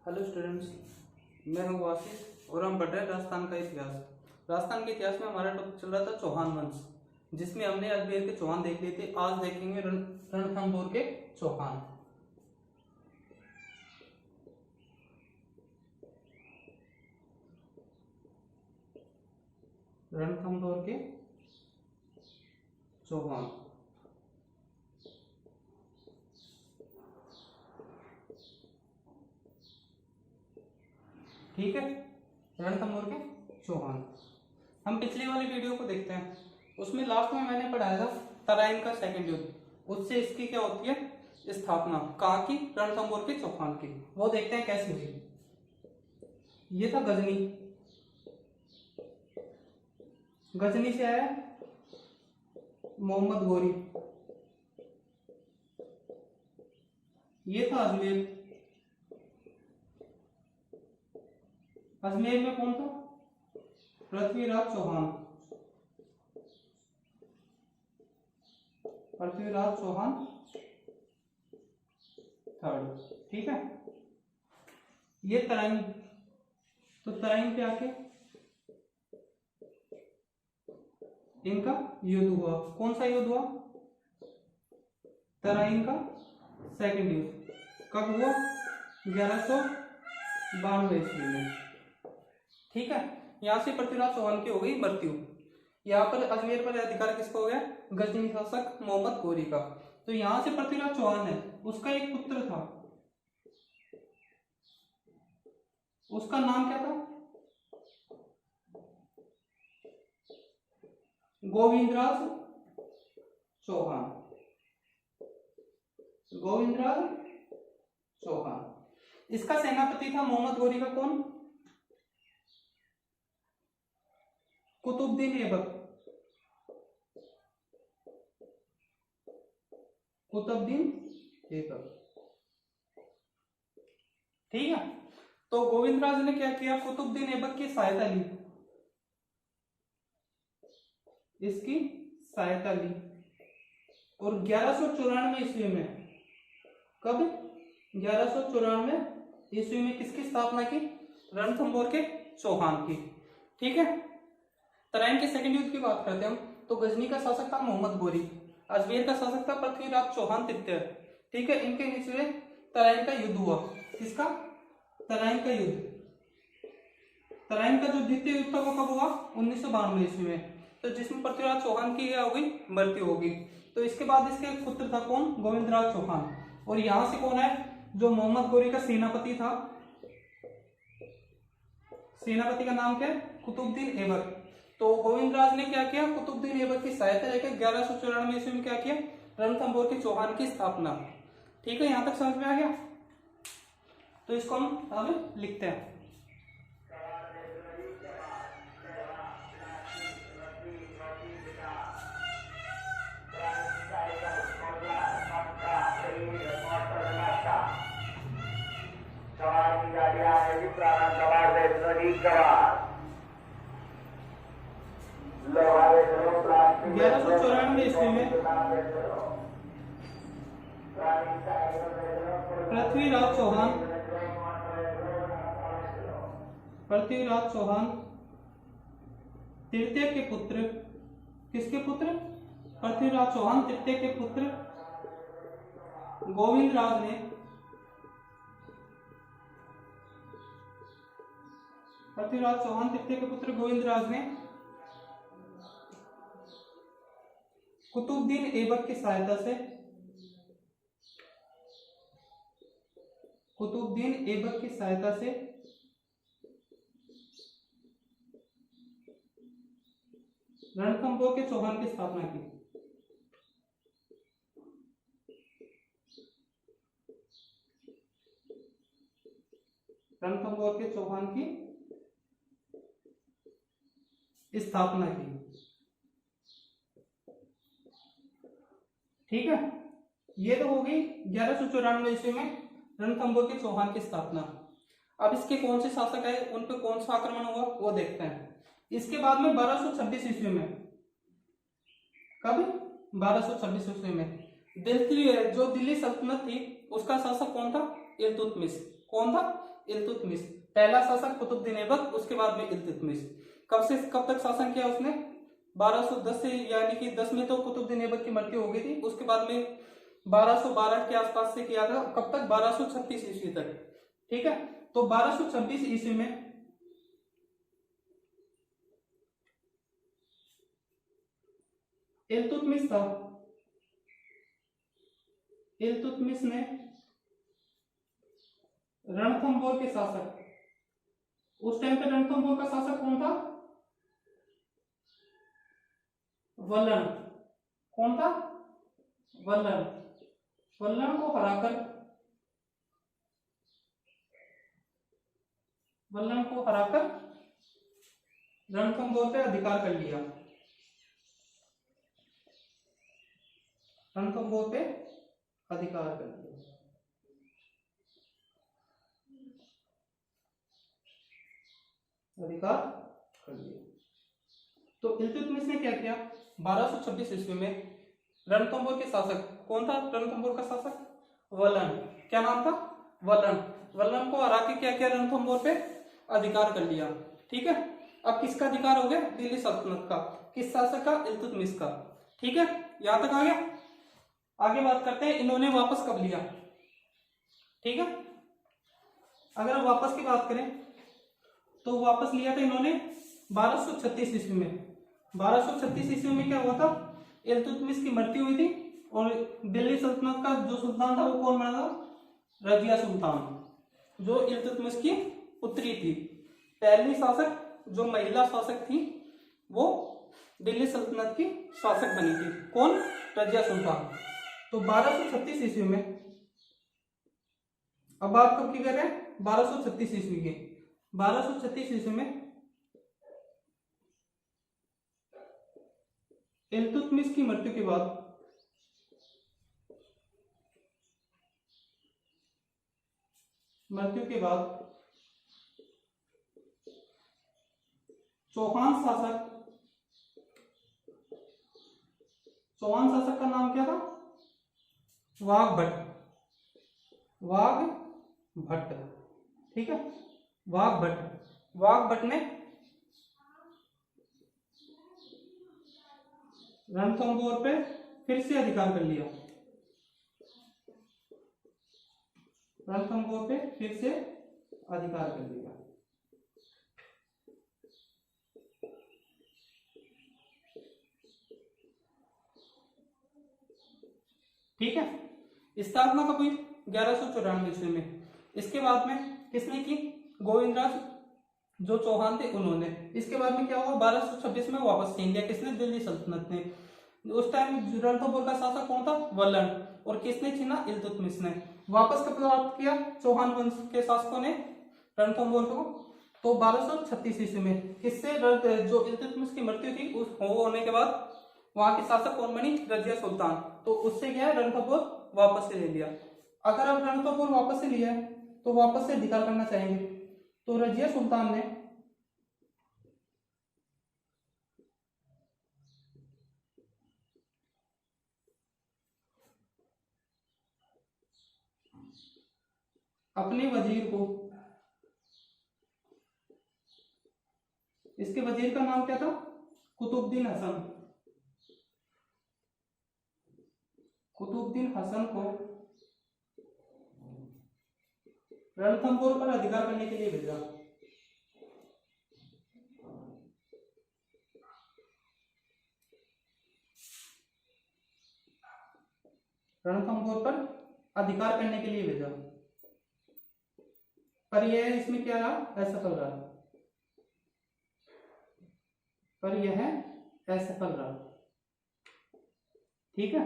Hello students, मैं हूँ आशीष और हम पढ़ रहे हैं राजस्थान का इतिहास। राजस्थान के इतिहास में हमारा टॉपिक चल रहा था चौहान वंश, जिसमें हमने अजमेर के चौहान देख लिए थे। आज देखेंगे रणथंभौर के चौहान। रणथंभौर के चौहान। ठीक है, रणथंभौर के चौहान। हम पिछली वाली वीडियो को देखते हैं। उसमें लास्ट में मैंने पढ़ाया था तराइन का सेकंड युद्ध। उससे इसकी क्या होती है स्थापना, कहाँ की? रणथंभौर के चौहान की। वो देखते हैं कैसे हुई। ये था गजनी। गजनी से आया मोहम्मद गोरी। ये था अजमेर। अजमेर में कौन था? पृथ्वीराज चौहान। पृथ्वीराज चौहान थर्ड। ठीक है, ये तराइन। तो तराइन पे आके इनका युद्ध हुआ। कौन सा युद्ध हुआ? तराइन का सेकंड युद्ध। कब हुआ? 1192 ईस्वी में। ठीक है, यहां से पृथ्वीराज चौहान की हो गई मृत्यु। यहाँ पर अजमेर पर अधिकार किसका हो गया? गजनी शासक मोहम्मद गोरी का। तो यहां से पृथ्वीराज चौहान है, उसका एक पुत्र था। उसका नाम क्या था? गोविंदराज चौहान। गोविंदराज चौहान। इसका सेनापति था मोहम्मद गोरी का कौन? कुतुबुद्दीन ऐबक। कुतुबुद्दीन ऐबक। ठीक है, तो गोविंदराज ने क्या किया? कुतुबुद्दीन ऐबक की सहायता ली। इसकी सहायता ली और 1194 ईस्वी में, कब? 1194 ईस्वी में किसकी स्थापना की? रणथंभौर के चौहान की। ठीक है, तराइन के सेकंड युद्ध की बात करते हैं हम। तो गजनी का शासक था मोहम्मद गोरी, अजमेर का शासक था पृथ्वीराज चौहान तृतीय। ठीक है, इनके बीच में तराइन का युद्ध हुआ। किसका? तराइन का युद्ध। तराइन का जो द्वितीय युद्ध था वो कब हुआ? 1992 ईस्वी में। तो जिसमें पृथ्वीराज चौहान की क्या होगी? मृत्यु होगी। तो इसके बाद इसके पुत्र था कौन? गोविंदराज चौहान। और यहां से कौन है जो मोहम्मद गोरी का सेनापति था? सेनापति का नाम क्या है? कुतुबुद्दीन ऐबक। तो गोविंदराज ने क्या किया? कुतुबुद्दीन ऐबक की सहायता लेकर 1194 ईस्वी में क्या किया? रणथंभौर के चौहान की स्थापना। ठीक है, यहां तक समझ में आ गया? तो इसको हम अब लिखते हैं। ग्यारह सौ 1194 ईस्वी में पृथ्वीराज चौहान तृतीय के पुत्र, किसके पुत्र? पृथ्वीराज चौहान तृतीय के पुत्र गोविंदराज ने पृथ्वीराज चौहान तृतीय के पुत्र गोविंदराज ने कुतुबुद्दीन ऐबक की सहायता से रणथंभौर के चौहान की स्थापना की। रणथंभौर के चौहान की स्थापना की। ठीक है, ये तो हो गई 1194 ईस्वी में रणथंभौर के चौहान की स्थापना। अब इसके कौन से शासक आए, उन पे कौन सा आक्रमण हुआ वो देखते हैं। इसके बाद में 1226 ईस्वी में, कब? 1226 ईस्वी में दिल्ली, जो दिल्ली सल्तनत थी उसका शासक कौन था? इल्तुतमिश। कौन था? इल्तुतमिश। पहला शासक कुतुबुद्दीन ऐबक, उसके बाद में इल्तुतमिश। कब से कब तक शासन किया उसने? 1210 से, यानी कि 10 में तो कुतुबुद्दीन ऐबक की मृत्यु हो गई थी, उसके बाद में 1212 के आसपास से किया था। कब तक? 1236 ईस्वी तक। ठीक है, तो 1226 ईस्वी में इल्तुतमिश था, इल्तुतमिश ने रणथंभौर के शासक, उस टाइम पे रणथंभौर का शासक कौन था? वल्लन। कौन था? वल्लन। वल्लन को हराकर, वल्लन को हराकर रणथंभौर पे अधिकार कर लिया, रणथंभौर पे अधिकार कर लिया। अधिकार कर लिया। तो इल्तुतमिश ने क्या किया? 1226 ईस्वी में रणथंभौर के शासक, कौन था रणथंभौर का शासक? वल्लन। क्या नाम था? वल्लन। वल्लन को हरा के क्या किया? रणथंभौर पे अधिकार कर लिया। ठीक है, अब किसका अधिकार हो गया? दिल्ली सल्तनत का। किस शासक का? इल्तुतमिश का। ठीक है, यहां तक आ गया। आगे बात करते हैं इन्होंने वापस कब लिया। ठीक है, अगर वापस की बात करें तो वापस लिया था इन्होंने 1236 ईस्वी में। 1236 ईस्वी में क्या हुआ था? इल्तुतमिश की मृत्यु हुई थी और दिल्ली सल्तनत का जो सुल्तान था वो कौन बना था? रजिया सुल्तान, जो इल्तुतमिश की पुत्री थी। पहली शासक जो महिला शासक थी वो दिल्ली सल्तनत की शासक बनी थी। कौन? रजिया सुल्तान। तो 1236 ईस्वी में, अब बात कब की कर रहे हैं? 1236 ईस्वी की। 1236 ईस्वी में इल्तुतमिश की मृत्यु के बाद चौहान शासक का नाम क्या था? वाघभट्ट। वाघभट्ट। ठीक है, वाघभट्ट ने रणथंभौर पे फिर से अधिकार कर लिया, रणथंभौर पे फिर से अधिकार कर लिया। ठीक है, स्थापना कब हुई? 1194 ईस्वी में। इसके बाद में किसने की? गोविंदराज जो चौहान थे उन्होंने। इसके बाद में क्या हुआ? 1226 में वापस छीन लिया। किसने? दिल्ली सल्तनत ने। उस टाइम रणथंभौर का शासक कौन था? वल्लन। और किसने छीना? इल्तुतमिश ने। वापस कब प्राप्त किया चौहान वंश के शासकों ने रणथंभौर को? तो 1236 ईस्वी में। किससे? जो इल्तुतमिश की मृत्यु थी उस होने के बाद वहां की शासक कौन बनी? रजिया सुल्तान। तो उससे क्या है? रणथंभौर वापस से ले लिया। अगर अब रणथंभौर वापस से लिया है तो वापस से अधिकार करना चाहेंगे, तो रजिया सुल्तान ने अपने वजीर को, इसके वजीर का नाम क्या था? कुतुबुद्दीन हसन। कुतुबुद्दीन हसन को रणथंभौर पर अधिकार करने के लिए भेजा। रणथंभौर पर अधिकार करने के लिए भेजा, पर यह इसमें क्या रहा? असफल रहा। पर यह असफल रहा। ठीक है,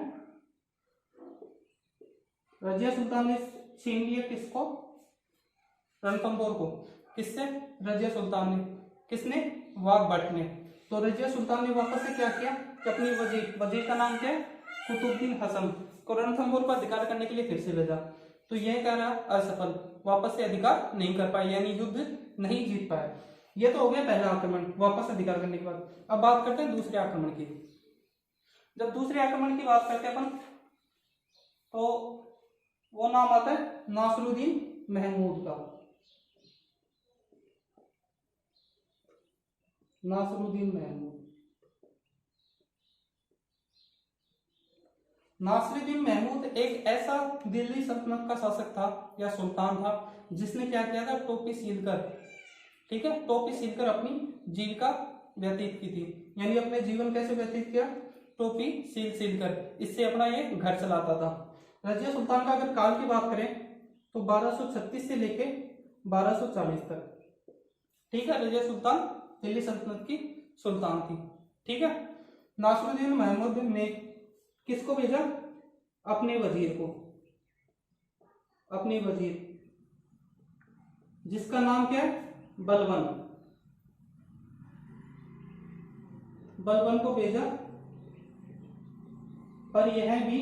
रजिया सुल्तान ने छीन लिया किसको? रणथंभौर को। किससे? रजिया सुल्तान ने। किसने? वाघभट्ट ने। तो रजिया सुल्तान ने वापस से क्या किया कि अपनी वजीर का नाम क्या है? कुतुबुद्दीन हसन को रणथंभौर पर अधिकार करने के लिए फिर से भेजा। तो यह क्या रहा? असफल। वापस से अधिकार नहीं कर पाए, यानी युद्ध नहीं जीत पाए। यह तो हो गया पहला आक्रमण, वापस अधिकार करने के बाद। अब बात करते हैं दूसरे आक्रमण की। जब दूसरे आक्रमण की बात करते हैं अपन, तो वो नाम आता है नासरुद्दीन महमूद का। नासरुद्दीन महमूद। नासरुद्दीन महमूद एक ऐसा दिल्ली सल्तनत का शासक था या सुल्तान था जिसने क्या किया था, टोपी सीलकर, ठीक है, टोपी सीलकर अपनी जीविका व्यतीत की थी। यानी अपने जीवन कैसे व्यतीत किया, टोपी सील कर, इससे अपना ये घर चलाता था। रजिया सुल्तान का अगर काल की बात करें तो 1236 से लेके 1240 तक, ठीक है, रजिया सुल्तान दिल्ली सल्तनत की सुल्तान थी, ठीक है। नासरुद्दीन महमूद ने किसको भेजा, अपने वजीर को, अपने वजीर जिसका नाम क्या है, बलबन, बलबन को भेजा, पर यह भी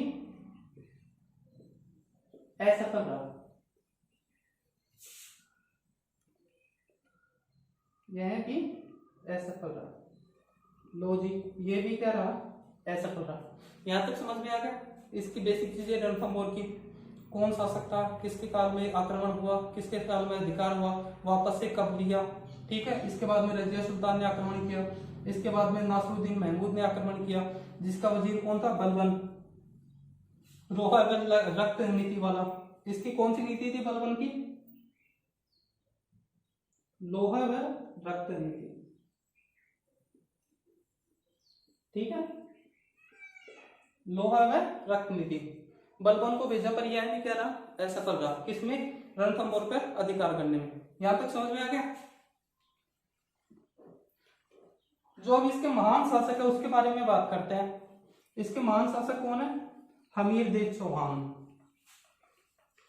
असफल रहा, यह भी असफल रहा। लो जी, ये भी क्या रहा, असफल रहा। यहां तक समझ में आ गया। इसकी बेसिक चीजें रणथंभौर की, कौन शासक था, किसके काल में आक्रमण हुआ, किसके काल में अधिकार हुआ, वापस से कब लिया, ठीक है। इसके बाद में रजिया सुल्तान ने आक्रमण किया, इसके बाद में नासरुद्दीन महमूद ने आक्रमण किया, जिसका वजीर कौन था, बलबन, रोहा रक्त नीति वाला। इसकी कौन सी नीति थी बलबन की, लोहा व रक्त नीति, ठीक है, लोहा व रक्त नीति। बलबन को भेजा पर यह नहीं कह रहा, असफल रहा, किसमें, रणथंभौर पर अधिकार करने में। यहां तक समझ में आ गया। जो अब इसके महान शासक है उसके बारे में बात करते हैं। इसके महान शासक कौन है, हमीर देव चौहान।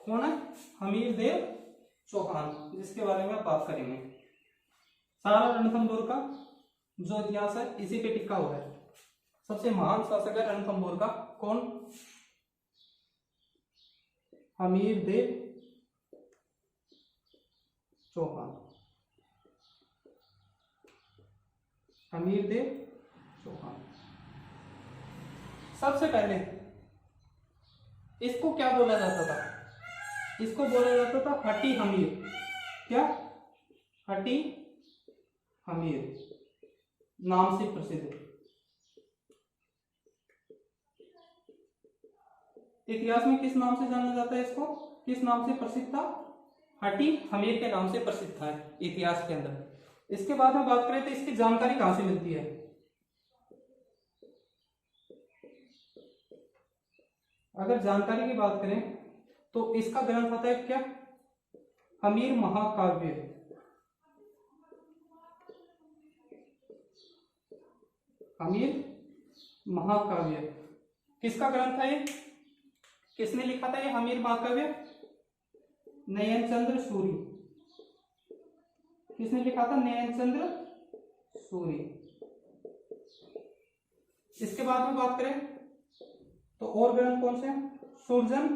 कौन है, हमीर देव चौहान, जिसके बारे में बात करेंगे। सारा रणथंभौर का जो इतिहास है इसी पे टिका हुआ है। सबसे महान शासक है रणथंभौर का कौन, हमीर देव चौहान, हमीर देव चौहान। सबसे पहले इसको क्या बोला जाता था, इसको बोला जाता था हटी हमीर। क्या, हटी हमीर नाम से प्रसिद्ध। इतिहास में किस नाम से जाना जाता है इसको, किस नाम से प्रसिद्ध था, हटी हमीर के नाम से प्रसिद्ध था इतिहास के अंदर। इसके बाद में बात करें तो इसकी जानकारी कहां से मिलती है। अगर जानकारी की बात करें तो इसका ग्रंथ आता है क्या, हमीर महाकाव्य। हमीर महाकाव्य किसका ग्रंथ है, ये किसने लिखा था ये हमीर महाकाव्य, नयनचंद्र सूरी। किसने लिखा था, नयनचंद्र सूरी। इसके बाद में बात करें तो और ग्रंथ कौन से हैं, सुरजन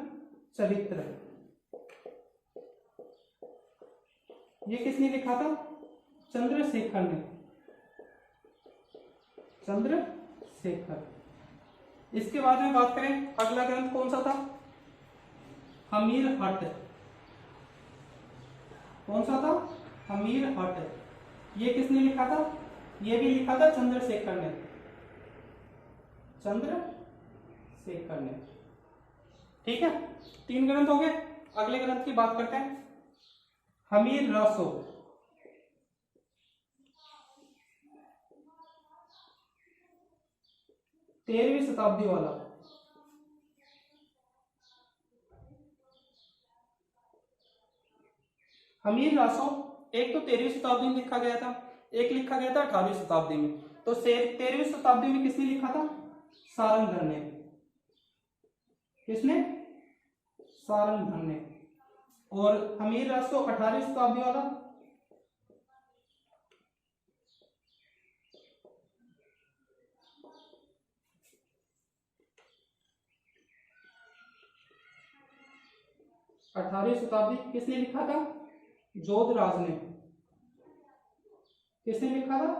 चरित्र। ये किसने लिखा था, चंद्रशेखर ने, चंद्रशेखर। इसके बाद में बात करें अगला ग्रंथ कौन सा था, हमीर हट। कौन सा था, हमीर हट। ये किसने लिखा था, ये भी लिखा था चंद्रशेखर ने, चंद्रशेखर ने, ठीक है। 3 ग्रंथ हो गए। अगले ग्रंथ की बात करते हैं, हमीर रासो। तेरहवीं शताब्दी वाला। हमीर रासो एक तो 13वीं शताब्दी में लिखा गया था, एक लिखा गया था 18वीं शताब्दी में। तो 13वीं शताब्दी में किसने लिखा था, सारंगधर ने। किसने, सारंगधर ने। और हमीर रासो 18वीं शताब्दी वाला, अठारहवीं शताब्दी किसने लिखा था, जोधराज ने। किसने लिखा था,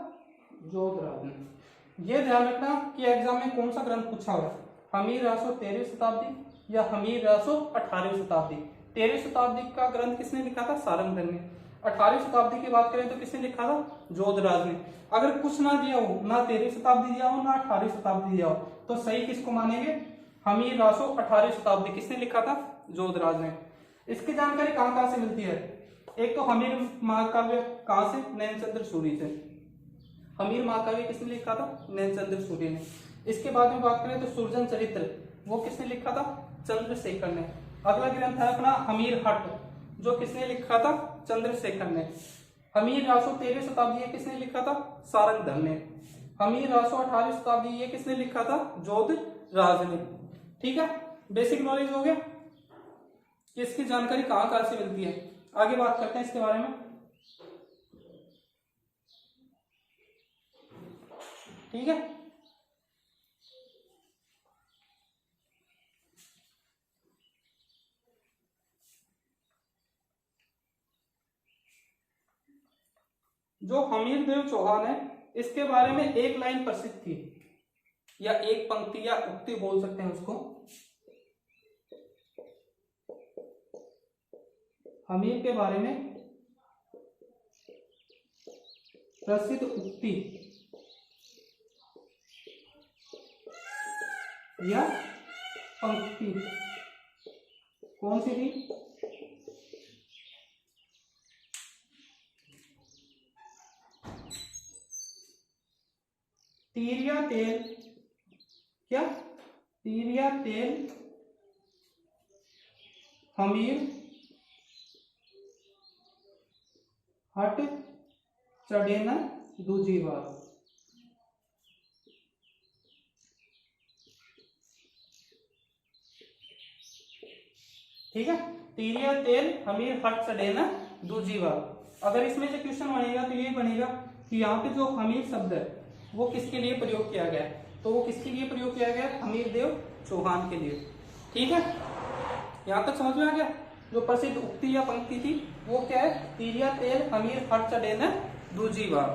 जोधराज ने। यह ध्यान रखना कि एग्जाम में कौन सा ग्रंथ पूछा हुआ है, हमीर रासो 13वीं शताब्दी या हमीर रासो 18वीं शताब्दी। 13वीं शताब्दी का ग्रंथ किसने लिखा था, सारंगधर ने। 18वीं शताब्दी की बात करें तो किसने लिखा था? जोधराज ने। अगर कुछ ना दिया हो, ना 13वीं शताब्दी दिया हो, ना 18वीं शताब्दी दिया हो, तो सही किसको मानेंगे? हमीर रासो 18वीं शताब्दी। किसने लिखा था? जोधराज ने। इसकी जानकारी कहां कहां से मिलती है? एक तो हमीर महाकाव्य कहां से? नैनचंद्र सूरी से। हमीर महाकाव्य किसने लिखा था? नैनचंद्र सूरी ने। इसके बाद में बात करें तो सुरजन चरित्र, वो किसने लिखा था? चंद्रशेखर ने। अगला ग्रंथ है अपना हमीर हट, जो किसने लिखा था? चंद्रशेखर ने। हमीर रासो 13वीं शताब्दी, ये किसने लिखा था? सारंगधर ने। हमीर रासो 18वीं शताब्दी, ये किसने लिखा था? जोधराज ने। ठीक है, बेसिक नॉलेज हो गया कि इसकी जानकारी कहां कहां से मिलती है। आगे बात करते हैं इसके बारे में। ठीक है, जो हमीर देव चौहान है, इसके बारे में एक लाइन प्रसिद्ध थी, या एक पंक्ति या उक्ति बोल सकते हैं उसको। हमीर के बारे में प्रसिद्ध उक्ति या पंक्ति कौन सी थी? तीर या तेल, क्या? तीर या तेल हमीर हट चढ़े न दूजी बार। ठीक है, तीर या तेल हमीर हट चढ़े न दूजी बार। अगर इसमें से क्वेश्चन बनेगा तो ये बनेगा कि यहाँ पे जो हमीर शब्द है वो किसके लिए प्रयोग किया गया है? तो वो किसके लिए प्रयोग किया गया? हमीर देव चौहान के लिए। ठीक है, यहाँ तक समझ में आ गया? जो प्रसिद्ध उक्ति या पंक्ति थी वो क्या है? तीर या तेल हमीर हट चढ़े न दूजी बार।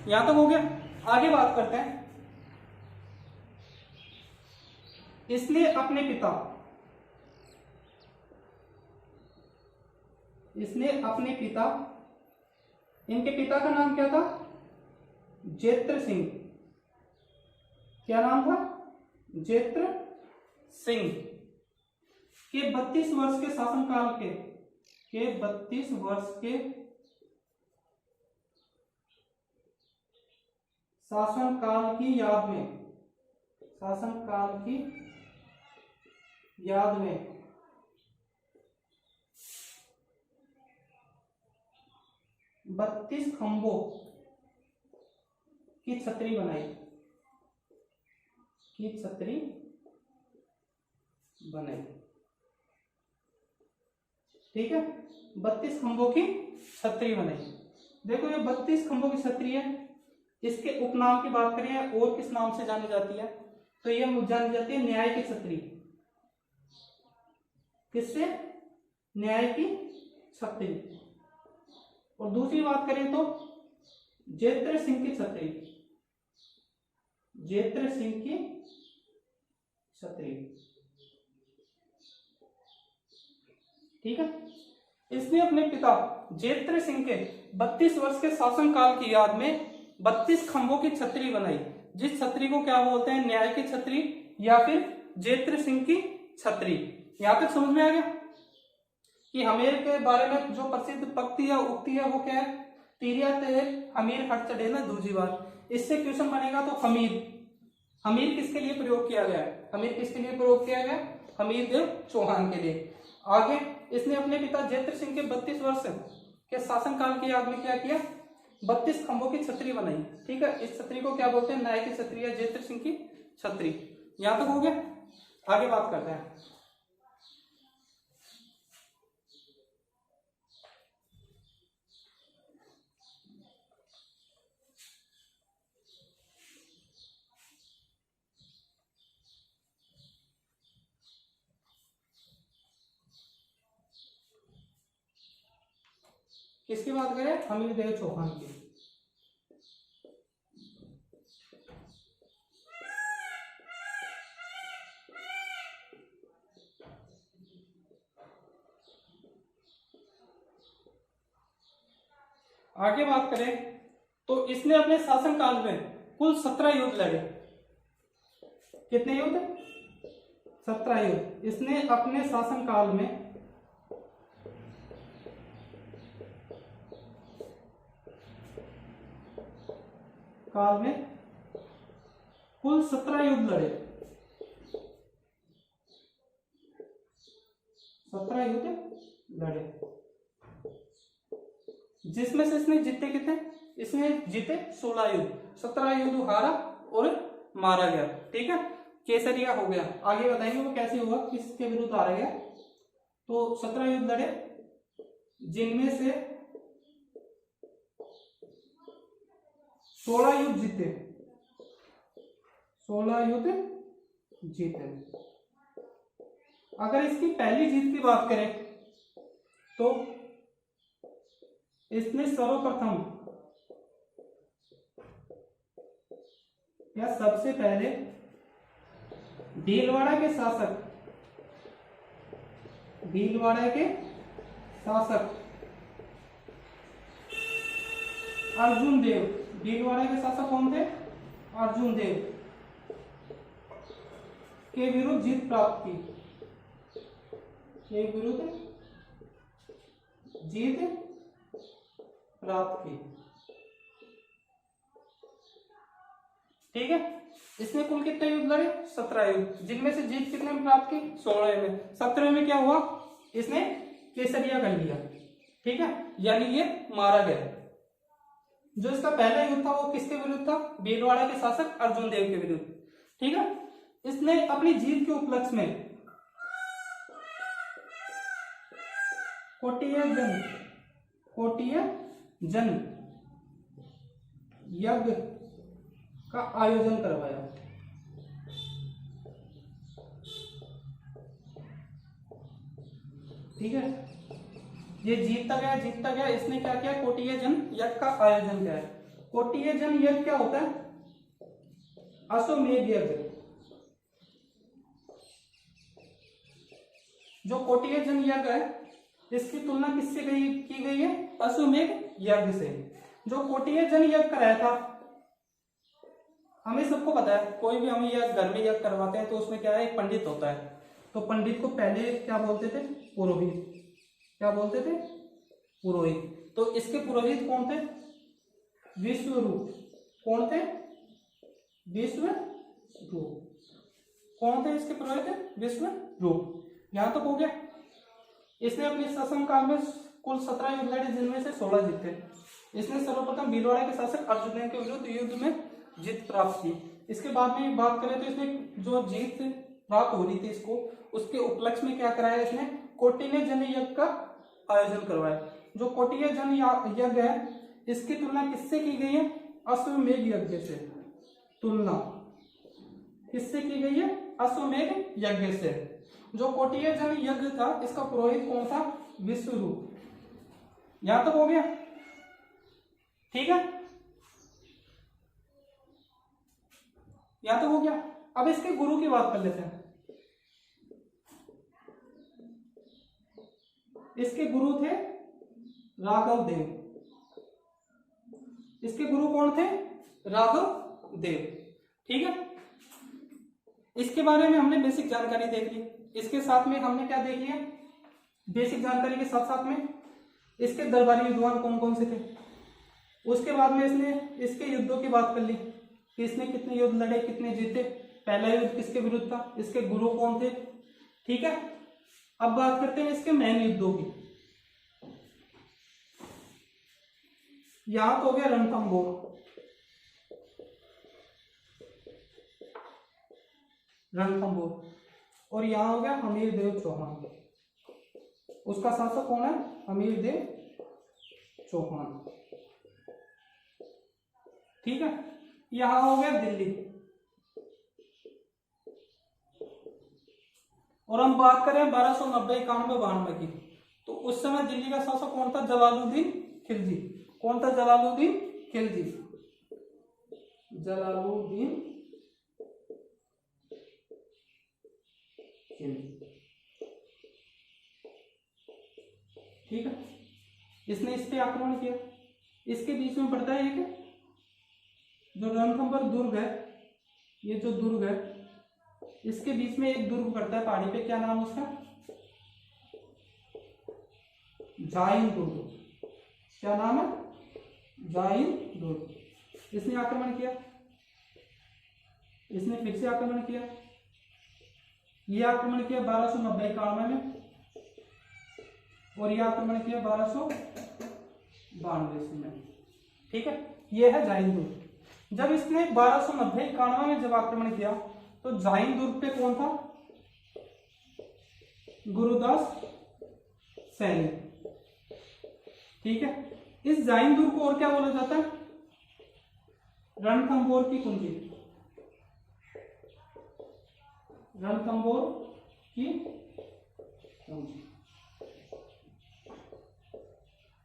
यहाँ तक हो गया। आगे बात करते हैं। इसने अपने पिता, इनके पिता का नाम क्या था? जेत्र सिंह। क्या नाम था? जेत्र सिंह। के 32 वर्ष के शासनकाल के 32 वर्ष के शासनकाल की याद में 32 खंभों की छतरी बनाई। ठीक है, 32 खंभों की छतरी बनाई। देखो ये 32 खंभों की छतरी है, इसके उपनाम की बात करें और किस नाम से जानी जाती है? तो ये जानी जाती है न्याय की छतरी। किससे? न्याय की छतरी। और दूसरी बात करें तो जेत्र सिंह की छतरी। ठीक है, इसने अपने पिता जेत्र सिंह के 32 वर्ष के शासनकाल की याद में 32 खंभों की छतरी बनाई, जिस छतरी को क्या बोलते हैं? न्याय की छतरी या फिर जेत्र सिंह की छतरी। यहां तक समझ में आ गया कि हमीर के बारे में जो प्रसिद्ध पंक्ति या उक्ति है वो क्या है? तीर या तेल हमीर हट चढ़े न दूजी बार। इससे क्वेश्चन बनेगा तो हमीर किसके लिए प्रयोग किया गया है? हमीर देव चौहान के लिए। आगे इसने अपने पिता जेत्र सिंह के 32 वर्ष के शासनकाल की याद में क्या किया? 32 खंभों की छतरी बनाई। ठीक है, इस छतरी को क्या बोलते हैं? न्याय की छतरी या जेत्र सिंह की छतरी। यहां तक हो गया। आगे बात करते हैं। किसकी बात करें? हमीर देव चौहान की। आगे बात करें तो इसने अपने शासनकाल में कुल 17 युद्ध लड़े। कितने युद्ध? 17 युद्ध इसने अपने शासनकाल में कुल 17 युद्ध लड़े। 17 युद्ध लड़े, जिसमें से इसने जीते कितने? इसने जीते 16 युद्ध। 17 युद्ध हारा और मारा गया। ठीक है, केसरिया हो गया। आगे बताएंगे वो कैसे हुआ, किसके विरुद्ध हारा गया। तो 17 युद्ध लड़े, जिनमें से 16 युद्ध जीते। 16 युद्ध जीते। अगर इसकी पहली जीत की बात करें तो इसने सर्वप्रथम या सबसे पहले भीलवाड़ा के शासक अर्जुन देव। भीलवाड़ा के शासक कौन थे? अर्जुन देव के विरुद्ध जीत प्राप्त की। के विरुद्ध जीत प्राप्त की। ठीक है, इसने कुल कितने युद्ध लड़े? 17 युद्ध, जिनमें से जीत कितने में प्राप्त की? 16 में। 17 में क्या हुआ? इसने केसरिया कर लिया। ठीक है, यानी ये मारा गया। जो इसका पहला युद्ध था वो किसके विरुद्ध था? भीलवाड़ा के शासक अर्जुन देव के विरुद्ध। ठीक है, इसने अपनी जीत के उपलक्ष्य में कोटिय जन यज्ञ का आयोजन करवाया। ठीक है, ये जीतता गया। इसने क्या किया? कोटिय जन यज्ञ का आयोजन किया है। कोटिय जन यज्ञ क्या होता है? अश्वमेध यज्ञ। जो कोटिय जन यज्ञ है इसकी तुलना किससे की गई है? अश्वमेध यज्ञ से। जो कोटिय जन यज्ञ कराया था, हमें सबको पता है, कोई भी हम यज्ञ घर में यज्ञ करवाते हैं तो उसमें क्या है? एक पंडित होता है। तो पंडित को पहले क्या बोलते थे? पुरोहित। क्या बोलते थे? पुरोहित। तो इसके पुरोहित कौन थे? विश्वरूप। कौन थे? विश्वरूप। कौन थे इसके पुरोहित? विश्वरूप। यहां तक हो गया। इसने अपने शासनकाल में कुल 17 युद्ध लड़े, जिनमें से 16 जीते। इसने सर्वप्रथम भीलवाड़ा के शासक अर्जुन देव के विरुद्ध युद्ध में जीत प्राप्त की। इसके बाद में बात करें तो इसने जो जीत प्राप्त हो रही थी इसको, उसके उपलक्ष्य में क्या कराया? इसने कोटिय जन यज्ञ का आयोजन करवाया। जो कोटिय जन यज्ञ है इसकी तुलना किससे की गई है? अश्वमेध यज्ञ से। तुलना किससे की गई है? अश्वमेध यज्ञ से। जो कोटिय जन यज्ञ था इसका पुरोहित कौन था? विश्वरूप। यहां तक हो गया। ठीक है, यहां तक हो गया। अब इसके गुरु की बात कर लेते हैं। इसके गुरु थे राघव देव। इसके गुरु कौन थे? राघव देव। ठीक है, इसके बारे में हमने बेसिक जानकारी देख ली। इसके साथ में हमने क्या देख लिया? बेसिक जानकारी के साथ साथ में इसके दरबारी विद्वान कौन कौन से थे। उसके बाद में इसने इसके युद्धों की बात कर ली कि इसने कितने युद्ध लड़े, कितने जीते, पहला युद्ध किसके विरुद्ध था, इसके गुरु कौन थे। ठीक है, अब बात करते हैं इसके मेन युद्धों की। यहां तो हो गया रणथंबोर। और यहां हो गया हमीरदेव चौहान। उसका शासक कौन है? हमीरदेव चौहान। ठीक है, यहां हो गया दिल्ली। और हम बात करें 1290, 91, 92 की, तो उस समय दिल्ली का शासक कौन था? जलालुद्दीन खिलजी। कौन था? जलालुद्दीन खिलजी। जलालुद्दीन खिलजी। ठीक है, इसने इस पे आक्रमण किया। इसके बीच में पड़ता है एक जो रणथंभौर दुर्ग है, ये जो दुर्ग है इसके बीच में एक दुर्ग पड़ता है पहाड़ी पे, क्या नाम उसका? जाइन दुर्ग। क्या नाम है? जाइन दुर्ग। इसने आक्रमण किया, इसने फिर से आक्रमण किया। ये आक्रमण किया 1290-91 में और यह आक्रमण किया 1292 ईस्वी में। ठीक है, ये है जाइन दुर्ग। जब इसने 1290-91 में जब आक्रमण किया तो जाइन दुर्ग पे कौन था? गुरुदास सैनी। ठीक है, इस जाइन दुर्ग को और क्या बोला जाता है? रणथंभौर की कुंजी। रणथंभौर की कुंजी।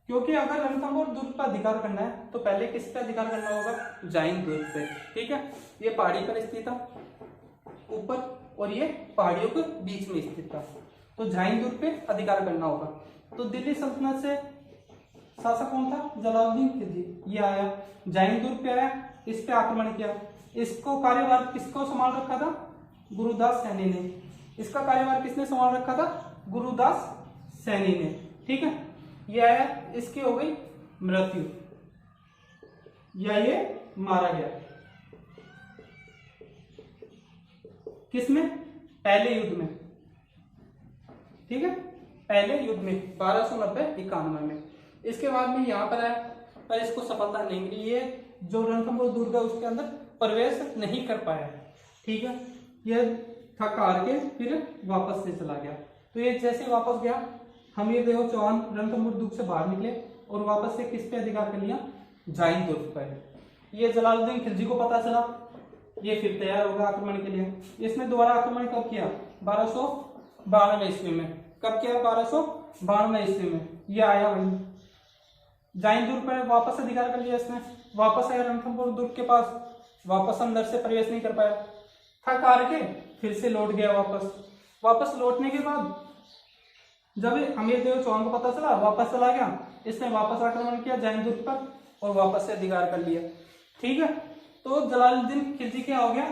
क्योंकि अगर रणथंभौर दुर्ग पर अधिकार करना है तो पहले किस पे अधिकार करना होगा? जाइन दुर्ग पे। ठीक है, ये पहाड़ी पर स्थित था ऊपर और ये पहाड़ियों के बीच में स्थित था, तो जाइन दुर्ग पे अधिकार करना होगा। तो दिल्ली सल्तनत से शासक कौन था? जलालुद्दीन खिलजी। ये आया जाइन दुर्ग पे आया, इस पे आक्रमण किया। इसको कार्यभार किसको संभाल रखा था? गुरुदास सैनी ने। इसका कार्यभार किसने संभाल रखा था? गुरुदास सैनी ने। ठीक है, ये आया, इसकी हो गई मृत्यु या ये मारा गया। किसमें? पहले युद्ध में। ठीक है, पहले युद्ध में 1290-91 में। इसके बाद में यहाँ पर आया पर इसको सफलता नहीं मिली, ये जो रणथंभौर दुर्ग है उसके अंदर प्रवेश नहीं कर पाया। ठीक है, ये थक हार के फिर वापस से चला गया। तो ये जैसे वापस गया, हमीरदेव चौहान रणथंभौर दुर्ग से बाहर निकले और वापस से किस पे अधिकार कर लिया? जाइन दुर्ग पर। ये जलालुद्दीन खिलजी को पता चला, ये फिर तैयार होगा आक्रमण के लिए। इसने दोबारा आक्रमण कब किया? 1292 ईस्वी में। कब किया? 1292 ईस्वी में। ये आया वही जाइन दुर्ग पर वापस अधिकार कर लिया इसने। वापस आया रणथंभौर दुर्ग के पास, वापस अंदर से प्रवेश नहीं कर पाया, थक हार के फिर से लौट गया वापस लौटने के बाद जब हमीरदेव चौहान को पता चला, वापस चला गया। इसने वापस आक्रमण किया जाइन दुर्ग पर और वापस से अधिकार कर लिया। ठीक है, तो जलालुद्दीन खिलजी क्या हो गया?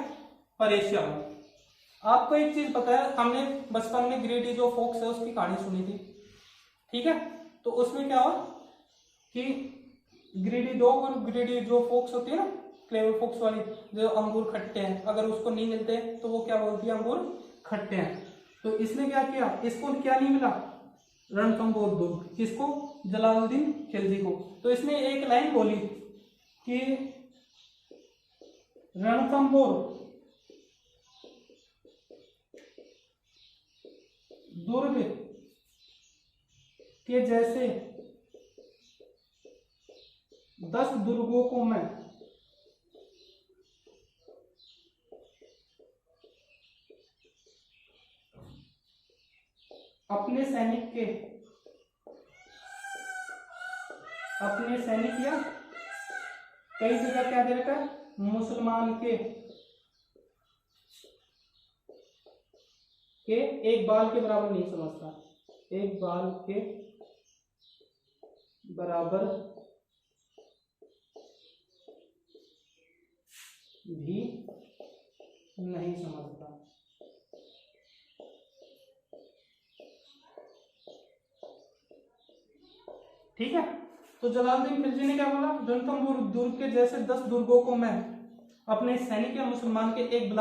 परेशान। आपको एक चीज पता है, हमने बचपन में ग्रेडी जो फोक्स है उसकी कहानी सुनी थी। ठीक है, तो उसमें क्या हुआ कि ग्रेडी डॉग और ग्रेडी जो फोक्स होती है ना, क्लेवर फोक्स वाली, जो अंगूर खट्टे हैं, अगर उसको नहीं मिलते तो वो क्या बोलती है? अंगूर खट्टे हैं। तो इसने क्या किया? इसको क्या नहीं मिला? रणथंभौर दुर्ग। किसको? जलालुद्दीन खिलजी को। तो इसने एक लाइन बोली कि रणथंभौर दुर्ग के जैसे 10 दुर्गों को मैं अपने सैनिक या कई जगह क्या दे रखा है? मुसलमान के एक बाल के बराबर नहीं समझता, एक बाल के बराबर भी नहीं समझता। ठीक है, तो जलालुद्दीन खिलजी ने क्या बोला? रणथंभौर दुर्ग के जैसे 10 दुर्गों को मैं अपने सैनिक या मुसलमान के एक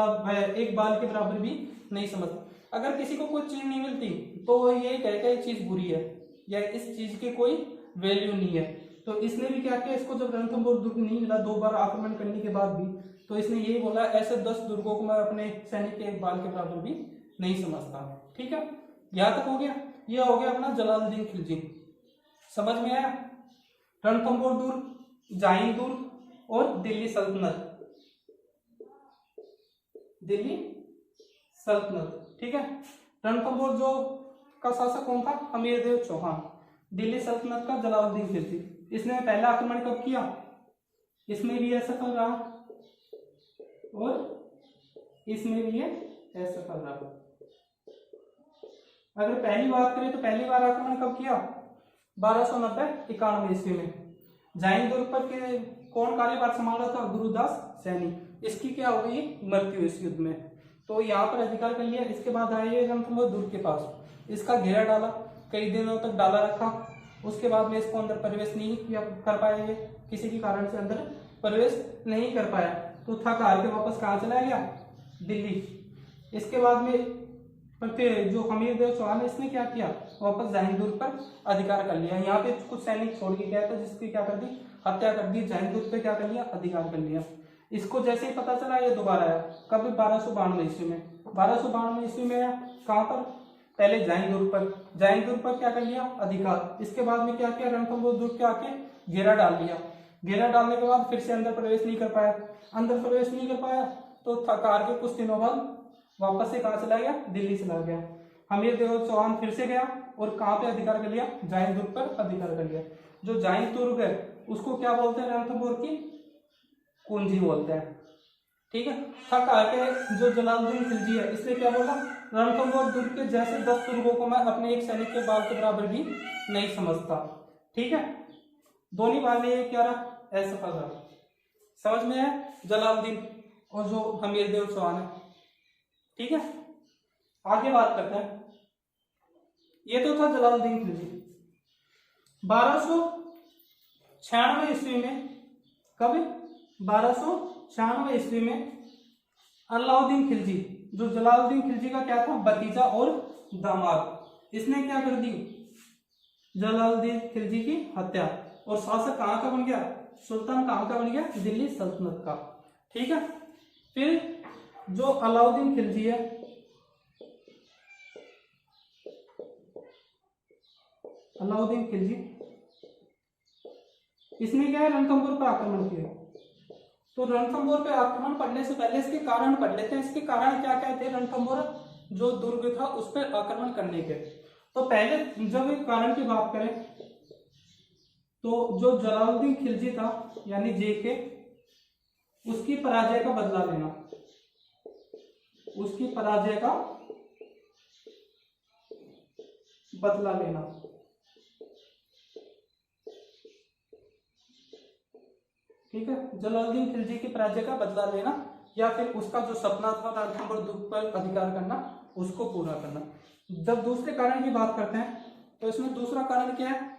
बाल के बराबर भी नहीं समझता। अगर किसी को कोई चीज नहीं मिलती तो वो ये कहता है चीज बुरी है या इस चीज की कोई वैल्यू नहीं है। तो इसने भी क्या किया? इसको जब रणथंभौर दुर्ग नहीं मिला 2 बार आक्रमण करने के बाद भी, तो इसने यही बोला ऐसे 10 दुर्गों को मैं अपने सैनिक के एक बाल के बराबर भी नहीं समझता। ठीक है, यहां तक हो गया। यह हो गया अपना जलालुद्दीन खिलजी। समझ में आया? रणथंभौर दुर्ग, जाइन दुर्ग और दिल्ली सल्तनत। ठीक है, रणथंभौर जो का शासक कौन था? हमीरदेव चौहान। दिल्ली सल्तनत का जलालुद्दीन खिलजी। इसने पहला आक्रमण कब किया? इसमें भी असफल रहा और इसमें भी ये असफल रहा। अगर पहली बात करें तो पहली बार आक्रमण कब किया? 1290-91 ईस्वी में। जाइन दुर्ग पर के कौन कार्यभार संभाल रहा था? गुरुदास सैनी। इसकी क्या हो गई? मृत्यु इस युद्ध में। तो यहाँ पर अधिकार कर लिया। इसके बाद आए रणथंभोर दुर्ग के पास, इसका घेरा डाला, कई दिनों तक डाला रखा। उसके बाद में इसको अंदर प्रवेश नहीं किया कर पाए, ये किसी के कारण से अंदर प्रवेश नहीं कर पाया, तो थक हार के वापस कहाँ चला गया? दिल्ली। इसके बाद में जो हमीरदेव चौहान है, इसने क्या किया? वापस जाइन दुर्ग पर अधिकार कर लिया। यहाँ पे कुछ सैनिक छोड़ के गया था, जिसकी क्या कर दी? हत्या कर दी। जाइन दुर्ग पे क्या कर लिया? अधिकार कर लिया। इसको जैसे ही पता चला, ये दोबारा आया। कभी 1292 ईस्वी में, 1292 ईस्वी में आया। कहाँ पर? पहले जाइन दुर्ग पर। जाइन दुर्ग पर क्या कर लिया? अधिकार। इसके बाद में क्या किया? रणथंभोर दुर्ग के आके घेरा डाल लिया। घेरा डालने के बाद फिर से अंदर प्रवेश नहीं कर पाया। अंदर प्रवेश नहीं कर पाया तो थकार के कुछ दिनों बाद वापस से कहाँ चला गया? दिल्ली चला गया। हमीरदेव चौहान फिर से गया और कहाँ पे अधिकार कर लिया? जाइन दुर्ग पर अधिकार कर लिया। जो जाइन दुर्ग है उसको क्या बोलते हैं? रणथंभोर की कुंजी बोलते हैं। ठीक है। थक आके जो जलालुद्दीन खिलजी है, इसने क्या बोला? रणथंभोर दुर्ग के जैसे 10 दुर्गों को मैं अपने एक सैनिक के बाल के बराबर भी नहीं समझता। ठीक है। दोनों बार में ये क्या रहा? असफल रहा। समझ में है? जलालुद्दीन और जो हमीरदेव चौहान है। ठीक है। आगे बात करते हैं। ये तो था जलालुद्दीन खिलजी। 1296 ईस्वी में, कब? 1296 ईस्वी में अलाउद्दीन खिलजी, जो जलालुद्दीन खिलजी का क्या था? भतीजा और दामाद, इसने क्या कर दी? जलालुद्दीन खिलजी की हत्या। और शासक कहाँ का बन गया? सुल्तान कहाँ का बन गया? दिल्ली सल्तनत का। ठीक है। फिर जो अलाउद्दीन खिलजी है, अलाउद्दीन खिलजी, इसने क्या है? रणथंभोर पर आक्रमण किया। तो रणथंभोर पे आक्रमण पड़ने से पहले इसके कारण पढ़ लेते हैं। इसके कारण क्या क्या थे रणथंभोर जो दुर्ग था उस पर आक्रमण करने के? तो पहले जब एक कारण की बात करें तो जो जलालुद्दीन खिलजी था, यानी जेके, उसकी पराजय का बदला लेना, उसकी पराजय का बदला लेना। ठीक है। जलालुद्दीन खिलजी की पराजय का बदला लेना, या फिर उसका जो सपना था रणथंभोर दुर्ग पर अधिकार करना, उसको पूरा करना। जब दूसरे कारण की बात करते हैं तो इसमें दूसरा कारण क्या है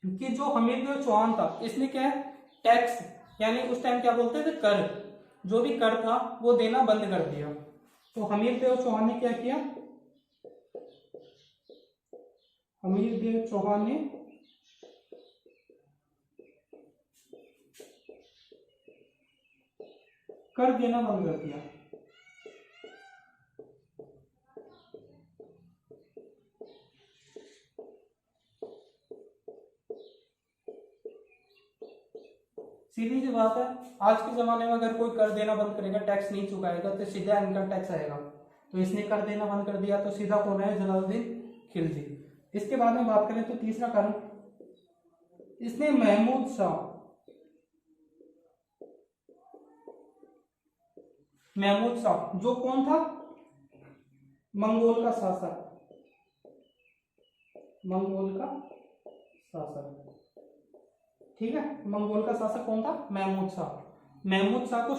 कि जो हमीरदेव चौहान था, इसने क्या है? टैक्स, यानी उस टाइम क्या बोलते थे? कर, जो भी कर था वो देना बंद कर दिया। तो हमीरदेव चौहान ने क्या किया? हमीरदेव चौहान ने कर देना बंद कर दिया। सीधी सी बात है, आज के जमाने में अगर कोई कर देना बंद करेगा, टैक्स नहीं चुकाएगा, तो सीधा इनकम टैक्स आएगा। तो इसने कर देना बंद कर दिया, तो सीधा कौन है? जलालुद्दीन खिलजी। इसके बाद में बात करें तो तीसरा कारण, इसने महमूद शाह, महमूद शाह जो कौन था? मंगोल का शासक, मंगोल का शासक। ठीक है। मंगोल का शासक कौन था? महमूद शाह। महमूद शाह को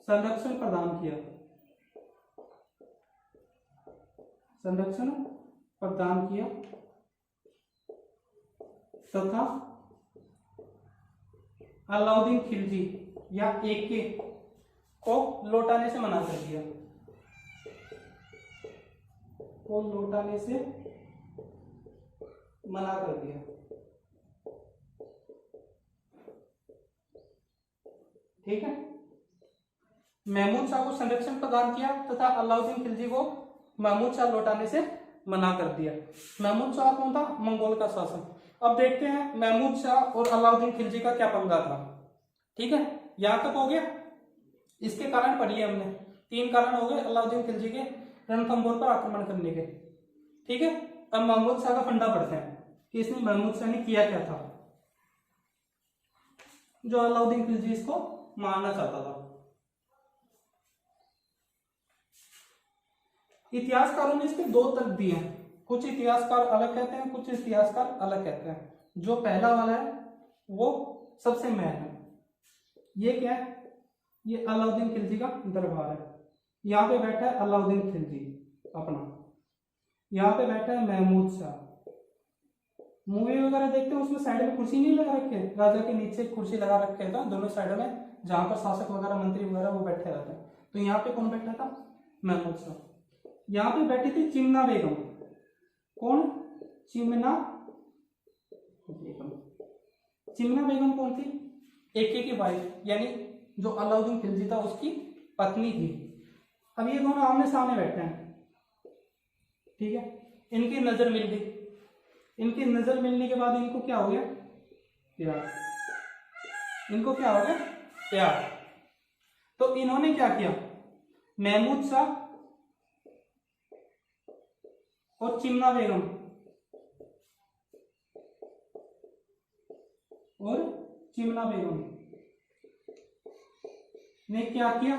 संरक्षण प्रदान किया, संरक्षण प्रदान किया तथा अलाउद्दीन खिलजी या एके को लौटाने से मना कर दिया, को लौटाने से मना कर दिया। ठीक है। महमूद शाह को संरक्षण प्रदान किया तथा अलाउद्दीन खिलजी को महमूद शाह लौटाने से मना कर दिया। महमूद शाह कौन था? मंगोल का शासक। अब देखते हैं महमूद शाह और अलाउद्दीन खिलजी का क्या पंगा था। ठीक है। यहां तक हो गया। इसके कारण पढ़िए हमने, 3 कारण हो गए अलाउद्दीन खिलजी के रणथंभोर पर आक्रमण करने के। ठीक है। अब महमूद शाह का फंडा पढ़ते हैं कि इसने महमूद शाह ने किया क्या था जो अलाउद्दीन खिलजी इसको मारना चाहता था। इतिहासकारों ने इसके 2 तर्क दिए हैं। कुछ इतिहासकार अलग कहते हैं, कुछ इतिहासकार अलग कहते हैं। जो पहला वाला है वो सबसे महल है। ये क्या है? ये अलाउद्दीन खिलजी का दरबार है। यहाँ पे बैठा है अलाउद्दीन खिलजी अपना, यहाँ पे बैठा है महमूद शाह। मूवी वगैरह देखते हैं उसमें साइड में कुर्सी नहीं लगा रखे, राजा के नीचे कुर्सी लगा रखे था दोनों साइड में, जहां पर शासक वगैरह मंत्री वगैरह वो बैठे रहते हैं। तो यहाँ पे कौन बैठा था? महमूद शाह। यहाँ पे बैठी थी चिमना बेगम। कौन? चिमना बेगम। चिमना बेगम कौन थी? एके की वाइफ, यानी जो अलाउद्दीन खिलजी था उसकी पत्नी थी। अब ये दोनों आमने सामने बैठे हैं, ठीक है। इनकी नजर मिल गई। इनकी नजर मिलने के बाद इनको क्या हो गया? प्यार। इनको क्या हो गया? प्यार। तो इन्होंने क्या किया? महमूद शाह और चिमना बेगम ने क्या किया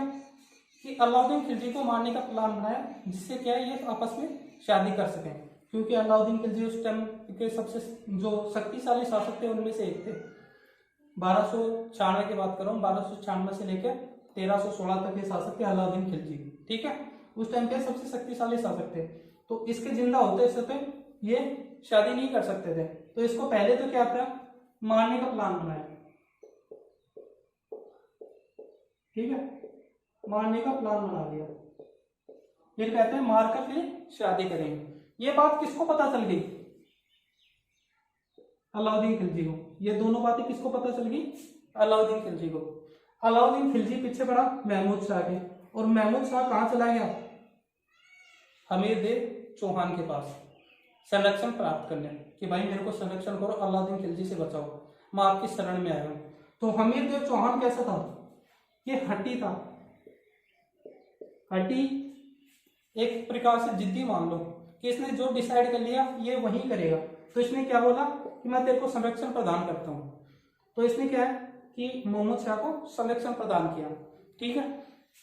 कि अलाउद्दीन खिलजी को मारने का प्लान बनाया, जिससे क्या है ये आपस में शादी कर सकें। क्योंकि अलाउद्दीन खिलजी उस टाइम के सबसे जो शक्तिशाली शासक थे उनमें से एक थे। 1296 की बात कर रहा हूँ, 1296 से लेकर 1316 तक के शासक थे अलाउद्दीन खिलजी, ठीक है। उस टाइम के सबसे शक्तिशाली शासक थे। तो इसके जिंदा होते समय ये शादी नहीं कर सकते थे। तो इसको पहले तो क्या था? मारने का प्लान बनाया, ठीक है। मारने का प्लान बना लिया। फिर कहते हैं मारकर फिर शादी करेंगे। ये बात किसको पता चल गई? अलाउद्दीन खिलजी को। ये दोनों बातें किसको पता चल गई? अलाउद्दीन खिलजी को। अलाउद्दीन खिलजी पीछे पड़ा महमूद शाह के, और महमूद शाह कहां चला गया? हमीरदेव चौहान के पास संरक्षण प्राप्त करने, कि भाई मेरे को संरक्षण करो, अलाउद्दीन खिलजी से बचाओ, मैं आपकी शरण में आया हूं। तो हमीरदेव चौहान कैसा था? ये हट्टी था। हट्टी एक प्रकार से जिद्दी मान लो, कि इसने जो डिसाइड कर लिया ये वही करेगा। तो इसने क्या बोला कि मैं तेरे को संरक्षण प्रदान करता हूं। तो इसने क्या है कि मोहम्मद शाह को संरक्षण प्रदान किया, ठीक है।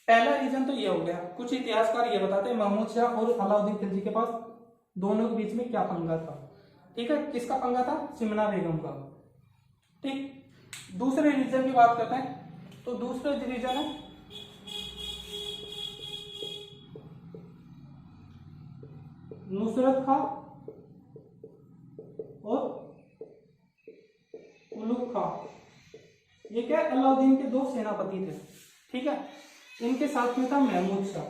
पहला रीजन तो ये हो गया। कुछ इतिहासकार ये बताते हैं महमूद शाह और अलाउद्दीन खिलजी के पास दोनों के बीच में क्या पंगा था, ठीक है। किसका पंगा था? चिमना बेगम का, ठीक। दूसरे रीजन की बात करते हैं। तो दूसरा रीजन है नुसरत खां और उलुग खां। ये क्या? अलाउद्दीन के दो सेनापति थे, ठीक है। इनके साथ में था महमूद शाह।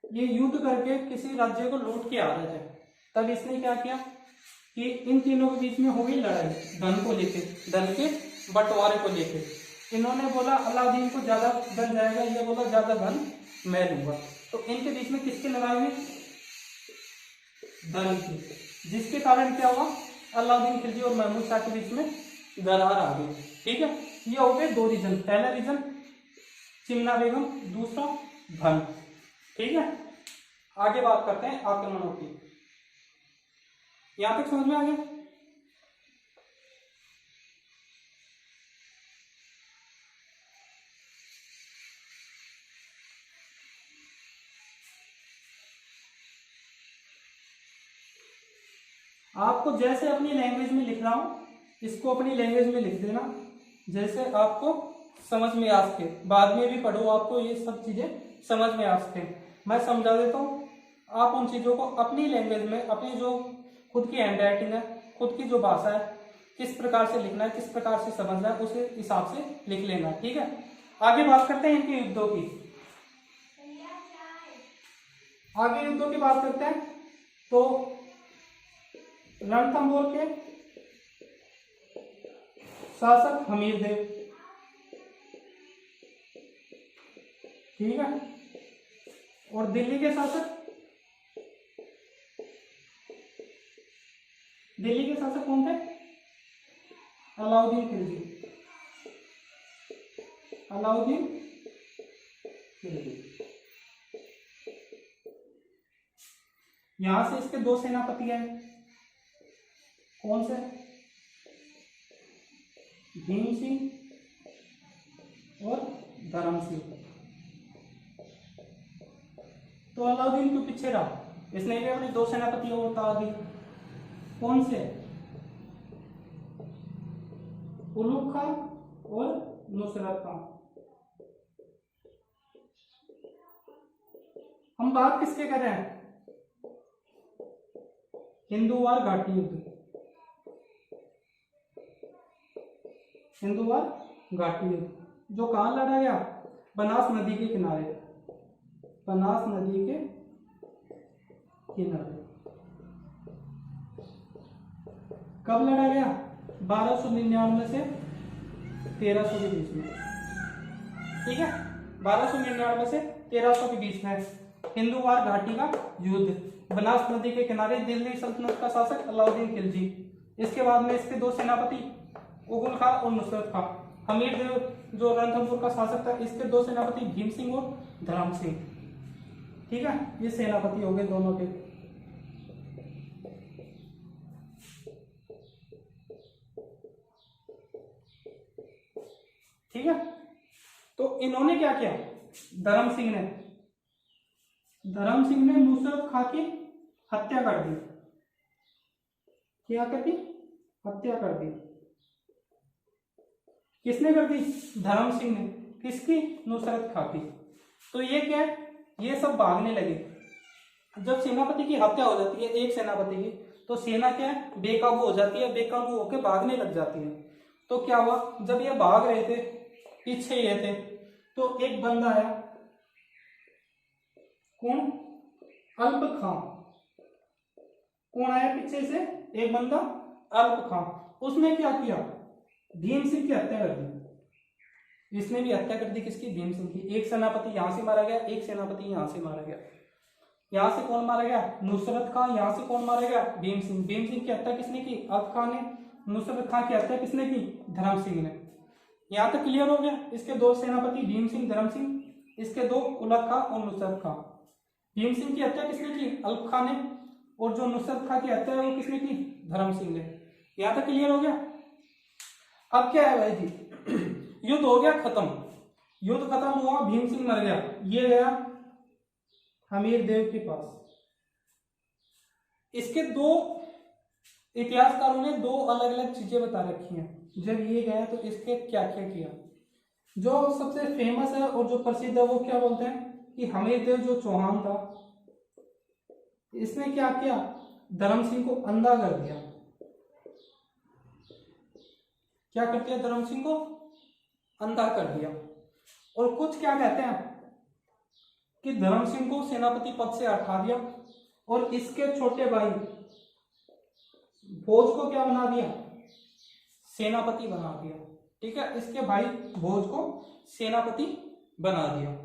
ये युद्ध करके किसी राज्य को लूट के आ रहे थे। तब इसने क्या किया कि इन तीनों के बीच में हो गई लड़ाई धन को लेके, धन के बंटवारे को लेके। इन्होंने बोला अलाउद्दीन को ज्यादा धन जाएगा, ये बोला ज्यादा धन मैं लूंगा। तो इनके बीच में किसकी लड़ाई हुई? धन की, जिसके कारण क्या हुआ? अलाउद्दीन खिलजी और महमूद शाह के बीच में दरार आ गई, ठीक है। ये हो गए दो रीजन। पहला रीजन चिमना बेगम, दूसरा धन, ठीक है। आगे बात करते हैं आक्रमणों की। यहां तक समझ में आ गया? आपको जैसे अपनी लैंग्वेज में लिख रहा हूं, इसको अपनी लैंग्वेज में लिख देना, जैसे आपको समझ में आ सके। बाद में भी पढ़ो, आपको ये सब चीजें समझ में आ सके। मैं समझा देता हूं, आप उन चीजों को अपनी लैंग्वेज में, अपनी जो खुद की हैंड राइटिंग है, खुद की जो भाषा है, किस प्रकार से लिखना है, किस प्रकार से समझना है, उस हिसाब से लिख लेना, ठीक है। आगे बात करते हैं इनके युद्धों की। आगे युद्धों की बात करते हैं। तो रणथंभौर के शासक हमीरदेव, ठीक है। और दिल्ली के शासक, दिल्ली के शासक कौन थे? अलाउद्दीन खिलजी। अलाउद्दीन खिलजी। यहां से इसके दो सेनापति हैं। कौन से? भीम सिंह और धर्म सिंह, तो अलाउद्दीन क्यों पीछे रहा? इसने भी अपने 2 सेनापति और उतार दिए। कौन से? उलुग खान और नुसरत खान। हम बात किसके कर रहे हैं? हिंदुवार घाटी युद्ध। हिंदुवार घाटी युद्ध जो कहां लड़ा गया? बनास नदी के किनारे। बनास नदी के किनारे। कब लड़ा गया? 1299 से 1300 के बीच में। ठीक है, 1299 से 1300 के बीच में हिंदुवार घाटी का युद्ध। बनास नदी के किनारे दिल्ली सल्तनत का शासक अलाउद्दीन खिलजी, इसके बाद में इसके 2 सेनापति उगुल खां और नुसरत खां। हमीर देव जो रणथंभौर का शासक था, इसके 2 सेनापति भीम सिंह और धर्म सिंह। ठीक है, ये सेनापति हो गए दोनों के। ठीक है, तो इन्होंने क्या किया? धर्म सिंह ने नुसरत खां की हत्या कर दी। क्या कर दी? हत्या कर दी। किसने कर दी? धर्म सिंह ने। किसकी? नुसरत खां की। तो ये क्या है? ये सब भागने लगे। जब सेनापति की हत्या हो जाती है, एक सेनापति की, तो सेना क्या है? बेकाबू हो जाती है, बेकाबू होकर भागने लग जाती है। तो क्या हुआ? जब ये भाग रहे थे, पीछे ये थे, तो एक बंदा आया। कौन? अल्प खां। कौन आया पीछे से? एक बंदा अल्प खां। उसने क्या किया? भीम सिंह की हत्या कर दी। इसने भी हत्या कर दी। किसकी? भीम सिंह की। एक सेनापति यहां से मारा गया, एक सेनापति यहां से मारा गया। यहां से कौन मारा गया? नुसरत खां। यहां से कौन मारा गया? भीम सिंह। भीम सिंह की हत्या किसने की? अल्प खां ने। नुसरत खां की हत्या किसने की? धर्म सिंह ने। यहां तक क्लियर हो गया? इसके 2 सेनापति भीम सिंह, धर्म सिंह, इसके 2 उलग खां और नुसरत खां। भीम सिंह की हत्या किसने की? अल्प खां ने। और जो नुसरत खां की हत्या है वो किसने की? धर्म सिंह ने। यहां तक क्लियर हो गया? अब क्या है भाई जी? युद्ध हो गया खत्म। युद्ध खत्म हुआ, भीम सिंह मर गया, ये गया हमीर देव के पास। इसके 2 इतिहासकारों ने 2 अलग अलग चीजें बता रखी हैं। जब ये गया तो इसके क्या क्या किया। जो सबसे फेमस है और जो प्रसिद्ध है वो क्या बोलते हैं कि हमीर देव जो चौहान था, इसने क्या किया? धर्म सिंह को अंधा कर दिया। क्या कर दिया? धर्म सिंह को अंधा कर दिया। और कुछ क्या कहते हैं कि धर्म सिंह को सेनापति पद से हटा दिया और इसके छोटे भाई भोज को क्या बना दिया? सेनापति बना दिया। ठीक है, इसके भाई भोज को सेनापति बना दिया।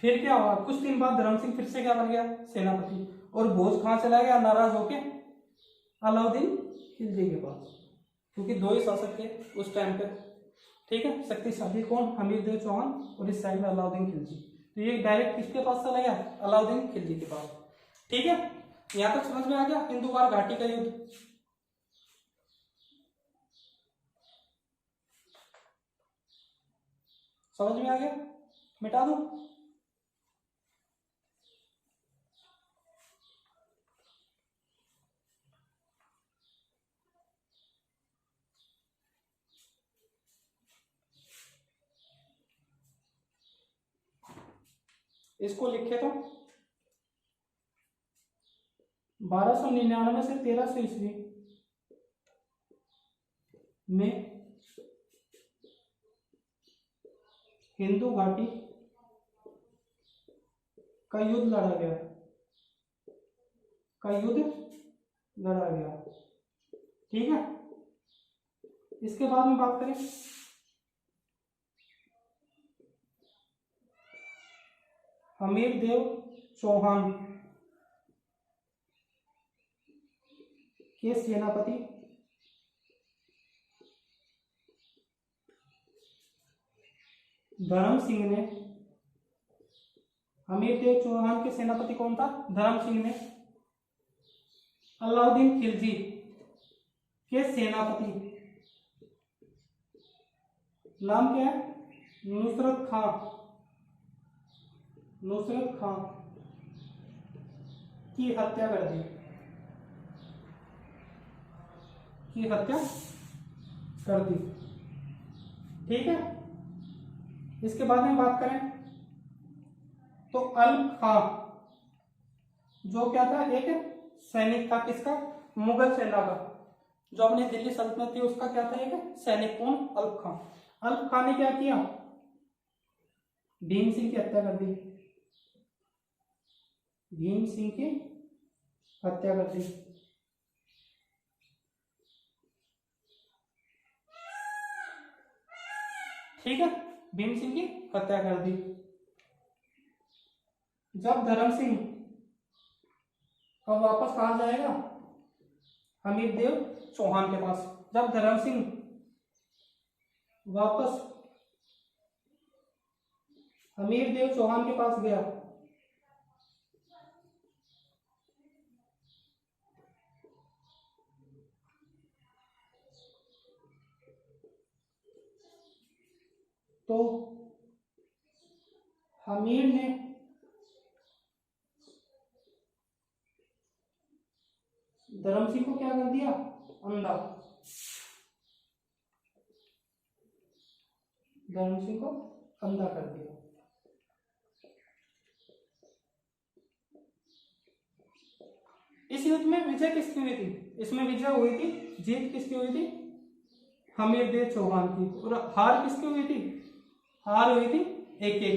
फिर क्या हुआ? कुछ दिन बाद धर्म सिंह फिर से क्या बन गया? सेनापति। और भोज कहां चला गया? नाराज होके अलाउद्दीन खिलजी के पास, क्योंकि 2 ही शासक थे उस टाइम पे। ठीक है, शक्तिशाली कौन? हमीर देव चौहान और इस साइड में अलाउद्दीन खिलजी। तो ये डायरेक्ट किसके पास चला गया? अलाउद्दीन खिलजी के पास। ठीक है, यहां तक समझ में आ गया हिंदुवार घाटी का युद्ध। समझ में आ गया? मिटा दूं? इसको लिखे तो 1299 से 1300 ईस्वी में हिंदू घाटी का युद्ध लड़ा गया। ठीक है, इसके बाद में बात करें हमीर देव चौहान के सेनापति धर्म सिंह ने। हमीर देव चौहान के सेनापति कौन था? धर्म सिंह ने अलाउद्दीन खिलजी के सेनापति, नाम क्या है? नुसरत खां की हत्या कर दी, की हत्या कर दी। ठीक है, इसके बाद में बात करें तो अल्प खां जो क्या था, एक सैनिक था, किसका, मुगल सेना का, जो अपनी दिल्ली सल्तनत थी उसका क्या था, एक सैनिक। कौन, अल्प खां। अल्प खां ने क्या किया, भीम सिंह की हत्या कर दी, भीम सिंह की हत्या कर दी। ठीक है, भीम सिंह की हत्या कर दी। जब धर्म सिंह अब वापस कहा जाएगा, हमीरदेव चौहान के पास। जब धर्म सिंह वापस हमीरदेव चौहान के पास गया तो हमीर ने धर्म सिंह को क्या कर दिया, अंधा। धर्म सिंह को अंधा कर दिया। इस युद्ध में विजय किसकी हुई थी, इसमें विजय हुई थी, जीत किसकी हुई थी, हमीरदेव चौहान की। और हार किसकी हुई थी, हार हुई थी एक की,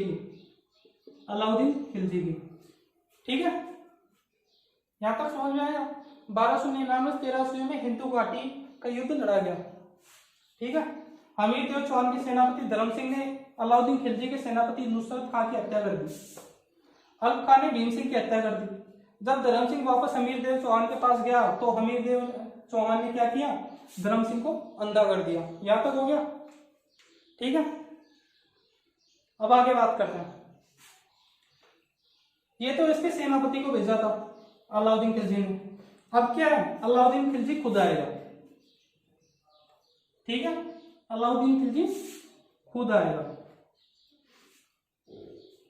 अलाउद्दीन खिलजी की। ठीक है, यहां तक समझ में आया। 1299-1300 में हिंदू घाटी का युद्ध लड़ा गया। ठीक है, हमीरदेव चौहान के सेनापति धर्म सिंह ने अलाउद्दीन खिलजी के सेनापति नुसरत खां की हत्या कर दी। अल्प खां ने भीम सिंह की हत्या कर दी। जब धर्म सिंह वापस हमीरदेव चौहान के पास गया तो हमीरदेव चौहान ने क्या किया, धर्म सिंह को अंधा कर दिया। यहां तक हो गया। ठीक है, अब आगे बात करते हैं। ये तो इसके सेनापति को भेजा था अलाउद्दीन खिलजी ने। अब क्या है, अलाउद्दीन खिलजी खुद आएगा। ठीक है, अलाउद्दीन खिलजी खुद आएगा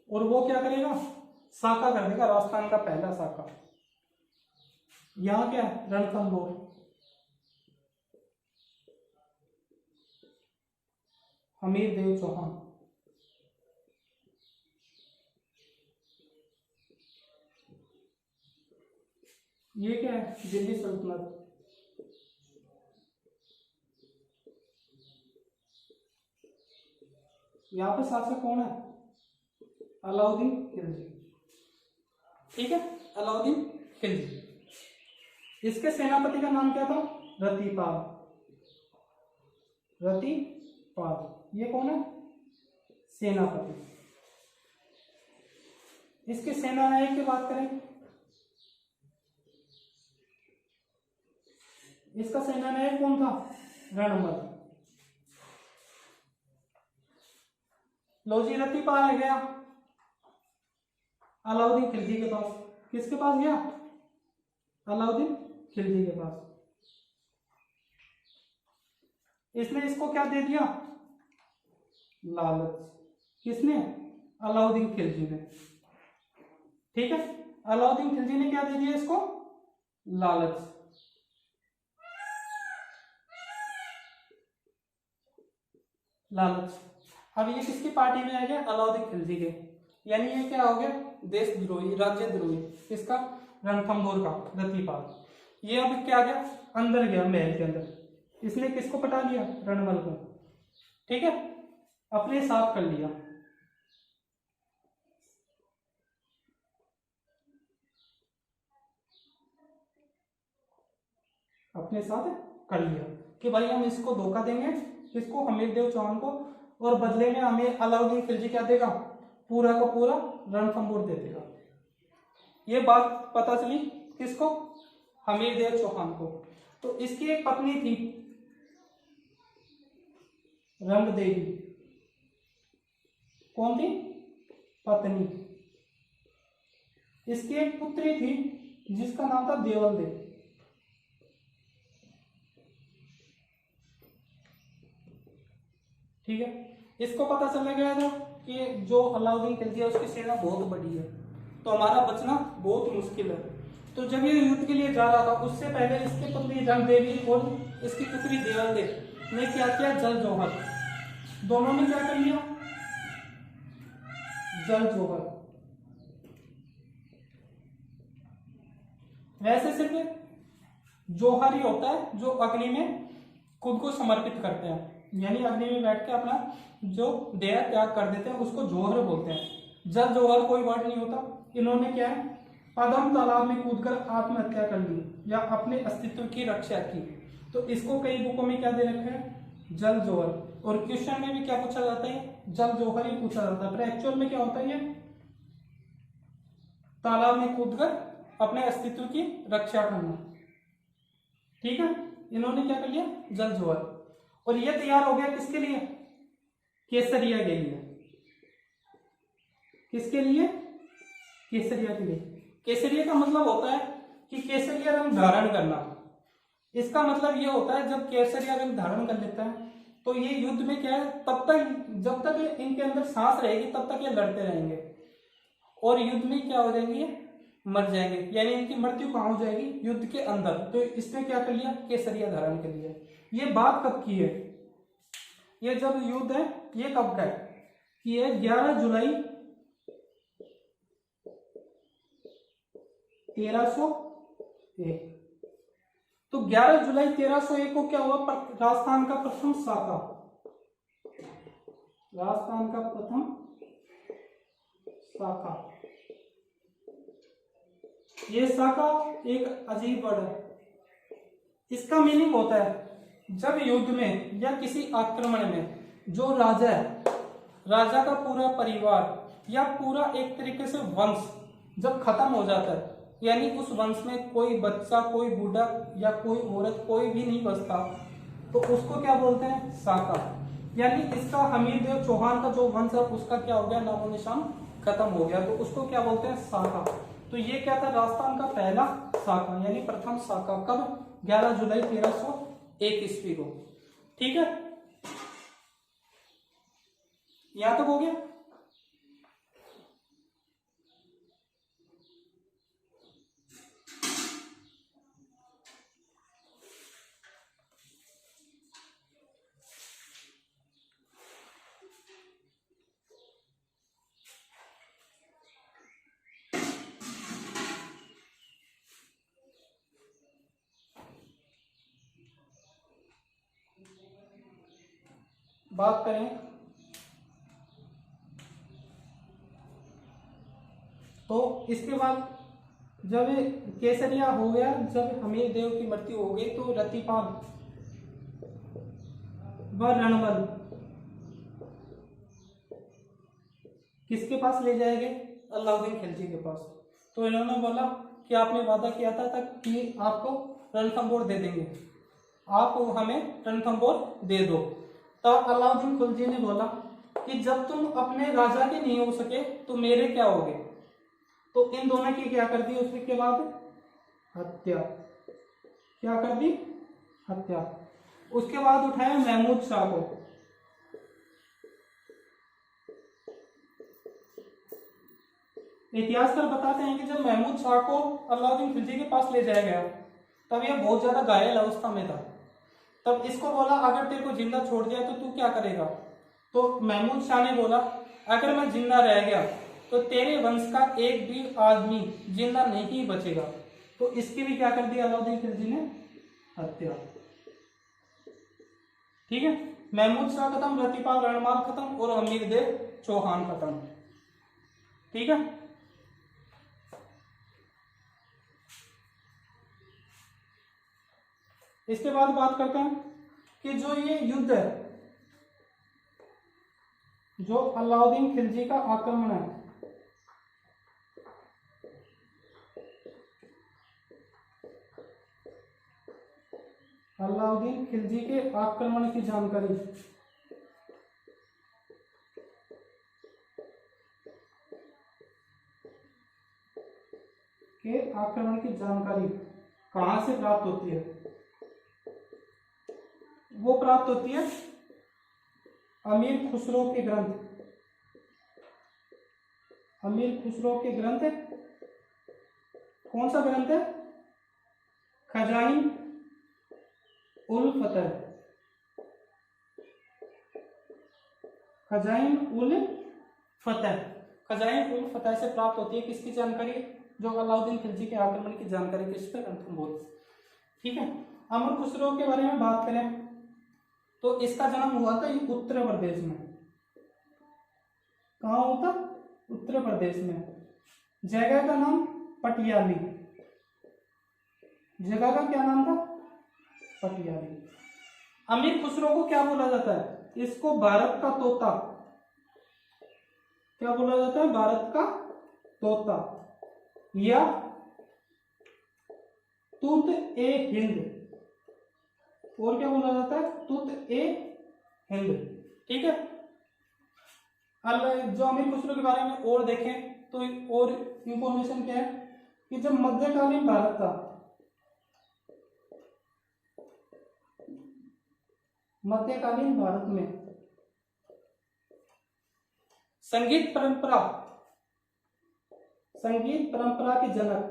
और वो क्या करेगा, साका कर देगा, राजस्थान का पहला साका। यहां क्या है, रणथंभौर। हमीरदेव चौहान, ये क्या है, दिल्ली सल्तनत। यहां पे शासक कौन है, अलाउद्दीन खिलजी। ठीक है, अलाउद्दीन खिलजी। इसके सेनापति का नाम क्या था, रतिपाल। रतिपाल ये कौन है, सेनापति। इसके सेना नायक की बात करें, इसका सेना नायक कौन था, रणमल। लोजी रतिपाल गया अलाउद्दीन खिलजी के पास। किसके पास गया, अलाउद्दीन खिलजी के पास। इसने इसको क्या दे दिया, लालच। किसने, अलाउद्दीन खिलजी ने। ठीक है, अलाउद्दीन खिलजी ने क्या दे दिया इसको, लालच। लालच। अब ये किसकी पार्टी में आ गया, अलाउद्दीन खिलजी के। यानी ये क्या हो गया, देशद्रोही, राज्यद्रोही। किसका, रणथंभौर का रतिपाल। ये अब क्या गया, अंदर गया महल के अंदर। इसने किसको पटा लिया, रणमल को। ठीक है, अपने साथ कर लिया। अपने साथ कर लिया कि भाई हम इसको धोखा देंगे, किसको, हमीरदेव चौहान को, और बदले में हमें अलाउद्दीन खिलजी क्या देगा, पूरा का पूरा रणथंभौर दे देगा। ये बात पता चली किसको, हमीरदेव चौहान को। तो इसकी एक पत्नी थी रंग देवी। कौन थी, पत्नी। इसकी एक पुत्री थी जिसका नाम था देवल देव। ठीक है, इसको पता चल गया था कि जो अलाउद्दीन खिलजी है उसकी सेना बहुत बड़ी है, तो हमारा बचना बहुत मुश्किल है। तो जब ये युद्ध के लिए जा रहा था उससे पहले इसके पत्नी रंग देवी और इसकी पुत्री देवल देव ने क्या किया, जल जौहर, दोनों ने क्या कर लिया, जल जौहर। वैसे सिर्फ जौहर ही होता है जो अग्नि में खुद को समर्पित करते हैं, यानी अग्नि में बैठ के अपना जो देह त्याग कर देते हैं उसको जौहर बोलते हैं। जल जौहर कोई वर्ड नहीं होता। इन्होंने क्या है, पद्म तालाब में कूदकर आत्महत्या कर ली या अपने अस्तित्व की रक्षा की। तो इसको कई बुकों में क्या दे रखा है, जल जौहर। और क्वेश्चन में भी क्या पूछा जाता है, जल जौहर ही पूछा जाता है, पर एक्चुअल में क्या होता है, ये तालाब में कूदकर अपने अस्तित्व की रक्षा करना। ठीक है, इन्होंने क्या कर लिया, जल जौहर। और ये तैयार हो गया किसके लिए, केसरिया के लिए। किसके लिए, केसरिया के लिए। केसरिया का मतलब होता है कि केसरिया रंग धारण करना। इसका मतलब ये होता है जब केसरिया रंग धारण कर लेता है तो ये युद्ध में क्या है, तब तक जब तक इनके अंदर सांस रहेगी तब तक ये लड़ते रहेंगे, और युद्ध में क्या हो जाएंगे, मर जाएंगे, यानी इनकी मृत्यु कहाँ हो जाएगी, युद्ध के अंदर। तो इसने क्या कर लिया, केसरिया धारण कर लिया। ये बात कब की है, ये जब युद्ध है ये कब का है, ये 11 जुलाई 1301। तो 11 जुलाई 1301 को क्या हुआ, राजस्थान का प्रथम साका, राजस्थान का प्रथम साका। ये साका एक अजीब वर्ड है। इसका मीनिंग होता है जब युद्ध में या किसी आक्रमण में जो राजा है, राजा का पूरा परिवार या पूरा एक तरीके से वंश जब खत्म हो जाता है, यानी उस वंश में कोई बच्चा, कोई बूढ़ा या कोई औरत, कोई भी नहीं बचता, तो उसको क्या बोलते हैं, साका। यानी इसका हमीरदेव चौहान का जो वंश है उसका क्या हो गया, नामो निशान खत्म हो गया, तो उसको क्या बोलते हैं, साका। तो ये क्या था, राजस्थान का पहला साका, यानी प्रथम साका। कब, 11 जुलाई 1301 ईस्वी को। ठीक है, यहां तक हो गया। बात करें तो इसके बाद जब केसरिया हो गया, जब हमीरदेव की मृत्यु हो गई, तो रतिपाल व रणबल किसके पास ले जाएंगे, अलाउद्दीन खिलजी के पास। तो इन्होंने बोला कि आपने वादा किया था तक कि आपको रणथंबोर दे देंगे, आप हमें रणथंबोर दे दो। तब अलाउद्दीन खिलजी ने बोला कि जब तुम अपने राजा के नहीं हो सके तो मेरे क्या होगे। तो इन दोनों की क्या कर दी, उसके बाद हत्या। क्या कर दी, हत्या। उसके बाद उठाया महमूद शाह को। इतिहासकार बताते हैं कि जब महमूद शाह को अलाउद्दीन खिलजी के पास ले जाया गया तब यह बहुत ज्यादा घायल अवस्था में था। तब इसको बोला अगर तेरे को जिंदा छोड़ दिया तो तू क्या करेगा। तो महमूद शाह ने बोला अगर मैं जिंदा रह गया तो तेरे वंश का एक भी आदमी जिंदा नहीं बचेगा। तो इसकी भी क्या कर दिया अलाउद्दीन खिलजी ने, हत्या। ठीक है, महमूद शाह खत्म, रतिपाल रणमाल खत्म और हमीरदेव चौहान खत्म। ठीक है, इसके बाद बात करते हैं कि जो ये युद्ध है, जो अलाउद्दीन खिलजी का आक्रमण है, अलाउद्दीन खिलजी के आक्रमण की जानकारी, कहां से प्राप्त होती है, वो प्राप्त होती है अमीर खुसरो के ग्रंथ, अमीर खुसरो के ग्रंथ कौन सा ग्रंथ है? खजाइन उल फतह। खजाइन उल फतह, खजाइन उल फतह से प्राप्त होती है किसकी जानकारी? जो अलाउद्दीन खिलजी के आक्रमण की जानकारी किस पे? रणथंभौर। ठीक है। अमर खुसरो के बारे में बात करें तो इसका जन्म हुआ था उत्तर प्रदेश में। कहाँ हुआ था? उत्तर प्रदेश में। जगह का नाम पटियाली। जगह का क्या नाम था? पटियाली। अमीर खुसरो को क्या बोला जाता है? इसको भारत का तोता। क्या बोला जाता है? भारत का तोता या तूत ए हिंद। और क्या बोला जाता है? तूत ए हिंद। ठीक है। जो अमीर खुसरो के बारे में और देखें तो और इंफॉर्मेशन क्या है कि जब मध्यकालीन भारत था, मध्यकालीन भारत में संगीत परंपरा के जनक,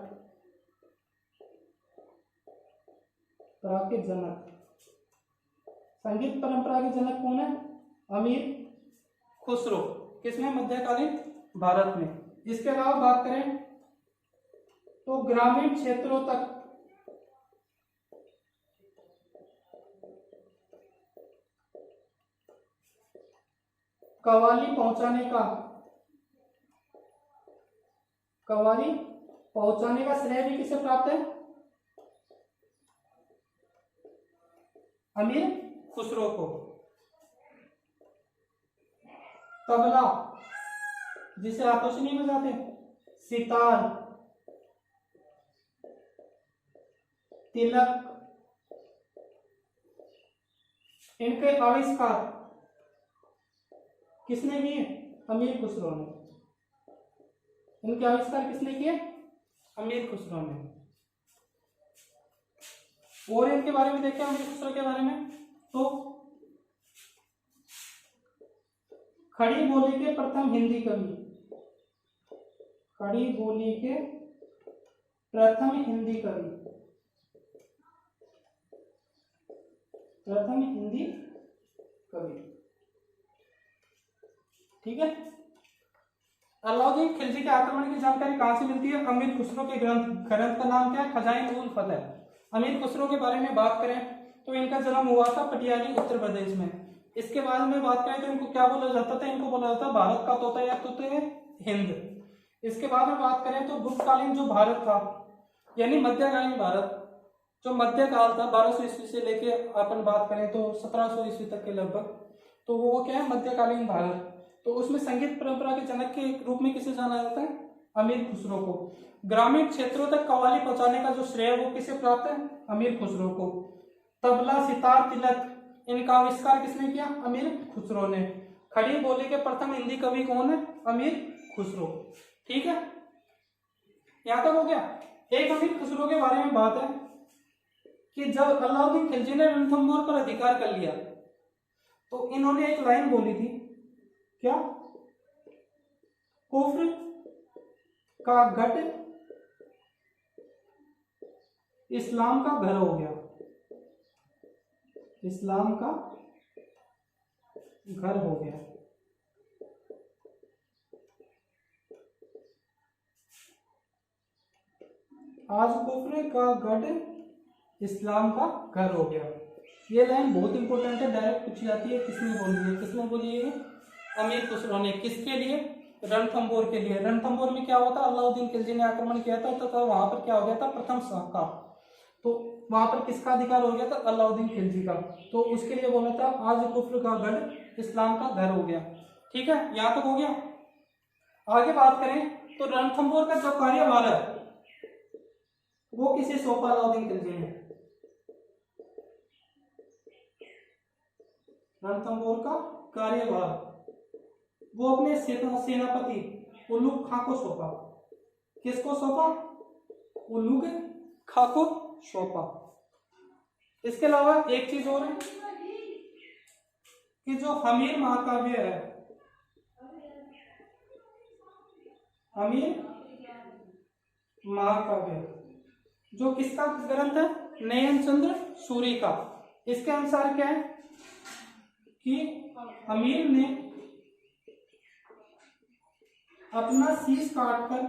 संगीत परंपरा के जनक कौन है? अमीर खुसरो। किसमें? मध्यकालीन भारत में। इसके अलावा बात करें तो ग्रामीण क्षेत्रों तक कव्वाली पहुंचाने का श्रेय भी किसे प्राप्त है? अमीर खुसरो को। तबला, जिसे हाथों से नहीं बजाते, सितार, तिलक, इनके आविष्कार किसने किए? अमीर खुसरो ने। इनके आविष्कार किसने किए? अमीर खुसरो ने। और इनके बारे में देखें, अमीर खुसरो के बारे में तो खड़ी बोली के प्रथम हिंदी कवि, खड़ी बोली के प्रथम हिंदी कवि, प्रथम हिंदी कवि। ठीक है। अलाउद्दीन खिलजी के आक्रमण की जानकारी कहां से मिलती है? अमीर खुसरो के ग्रंथ का नाम क्या है? खजाइन उल फतह। अमीर खुसरो के बारे में बात करें तो इनका जन्म हुआ था पटियाली, उत्तर प्रदेश में। इसके बाद में बात करें तो इनको क्या बोला जाता था? इनको बोला जाता भारत का तोता या तोते हिंद। इसके बाद में बात करें तो गुप्तकालीन जो भारत था, यानी मध्यकालीन भारत, जो मध्यकाल था 1200 ईस्वी से लेके अपन बात करें तो 1700 ईस्वी तक के लगभग, तो वो क्या है? मध्यकालीन भारत। तो उसमें संगीत परंपरा के जनक के रूप में किसे जाना जाता है? अमीर खुसरो को। ग्रामीण क्षेत्रों तक कव्वाली पहुंचाने का जो श्रेय वो किसे प्राप्त है? अमीर खुसरो को। तबला, सितार, तिलक, इनका आविष्कार किसने किया? अमीर खुसरो ने। खड़ी बोली के प्रथम हिंदी कवि कौन है? अमीर खुसरो। ठीक है, यहां तक हो गया। एक अमीर खुसरो के बारे में बात है कि जब अलाउद्दीन खिलजी ने रणथंभौर पर अधिकार कर लिया तो इन्होंने एक लाइन बोली थी, क्या? कुफ्र का गढ़ इस्लाम का घर हो गया। इस्लाम का घर हो गया। आज कुफ्र का गढ़ इस्लाम का घर हो गया। ये लाइन बहुत इंपॉर्टेंट है, डायरेक्ट पूछी जाती है। किसने बोली है? किसने बोली है? अमीर खुसरो ने। किसके लिए? रणथंभौर के लिए। रणथंभौर में क्या हुआ था? अलाउद्दीन खिलजी ने आक्रमण किया था, तो वहां पर क्या हो गया था? प्रथम शाह का, तो वहां पर किसका अधिकार हो गया था? अलाउद्दीन खिलजी का। तो उसके लिए बोला था आज कुफ्र का गढ़ इस्लाम का घर हो गया। ठीक है, यहां तक हो गया। आगे बात करें तो रणथंभौर का जो कार्यभार है वो किसे सौंपा अलाउद्दीन खिलजी ने? रणथंभौर का कार्यभार वो अपने सेनापति उलुग खां को सौंपा। किसको सौंपा? उलुग खां को सौंपा। इसके अलावा एक चीज और है कि जो हमीर महाकाव्य है, हमीर महाकाव्य, जो किसका ग्रंथ है? नयन चंद्र सूरी का। इसके अनुसार क्या है कि अमीर ने अपना शीश काटकर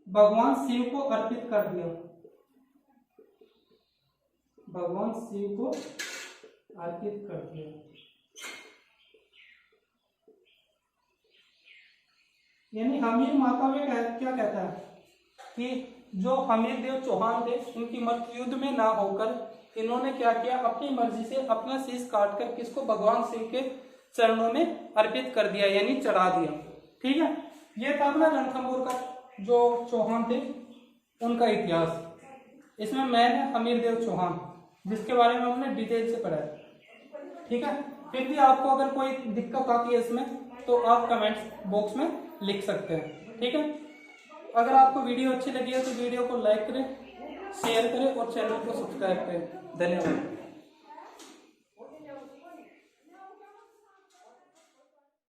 भगवान शिव को अर्पित कर दिया। भगवान शिव को अर्पित कर दिया। यानी हमीर महाकाव्य क्या कहता है कि जो हमीर देव चौहान थे, उनकी मृत्यु युद्ध में ना होकर इन्होंने क्या किया, अपनी मर्जी से अपना शीश काटकर किसको? भगवान शिव के चरणों में अर्पित कर दिया, यानी चढ़ा दिया। ठीक है, ये था अपना रणथंभौर का जो चौहान थे उनका इतिहास। इसमें मैन है हमीर देव चौहान, जिसके बारे में हमने डिटेल से पढ़ा है। ठीक है, फिर भी आपको अगर कोई दिक्कत आती है इसमें तो आप कमेंट्स बॉक्स में लिख सकते हैं। ठीक है, अगर आपको वीडियो अच्छी लगी है तो वीडियो को लाइक करें, शेयर करें और चैनल को सब्सक्राइब करें। धन्यवाद।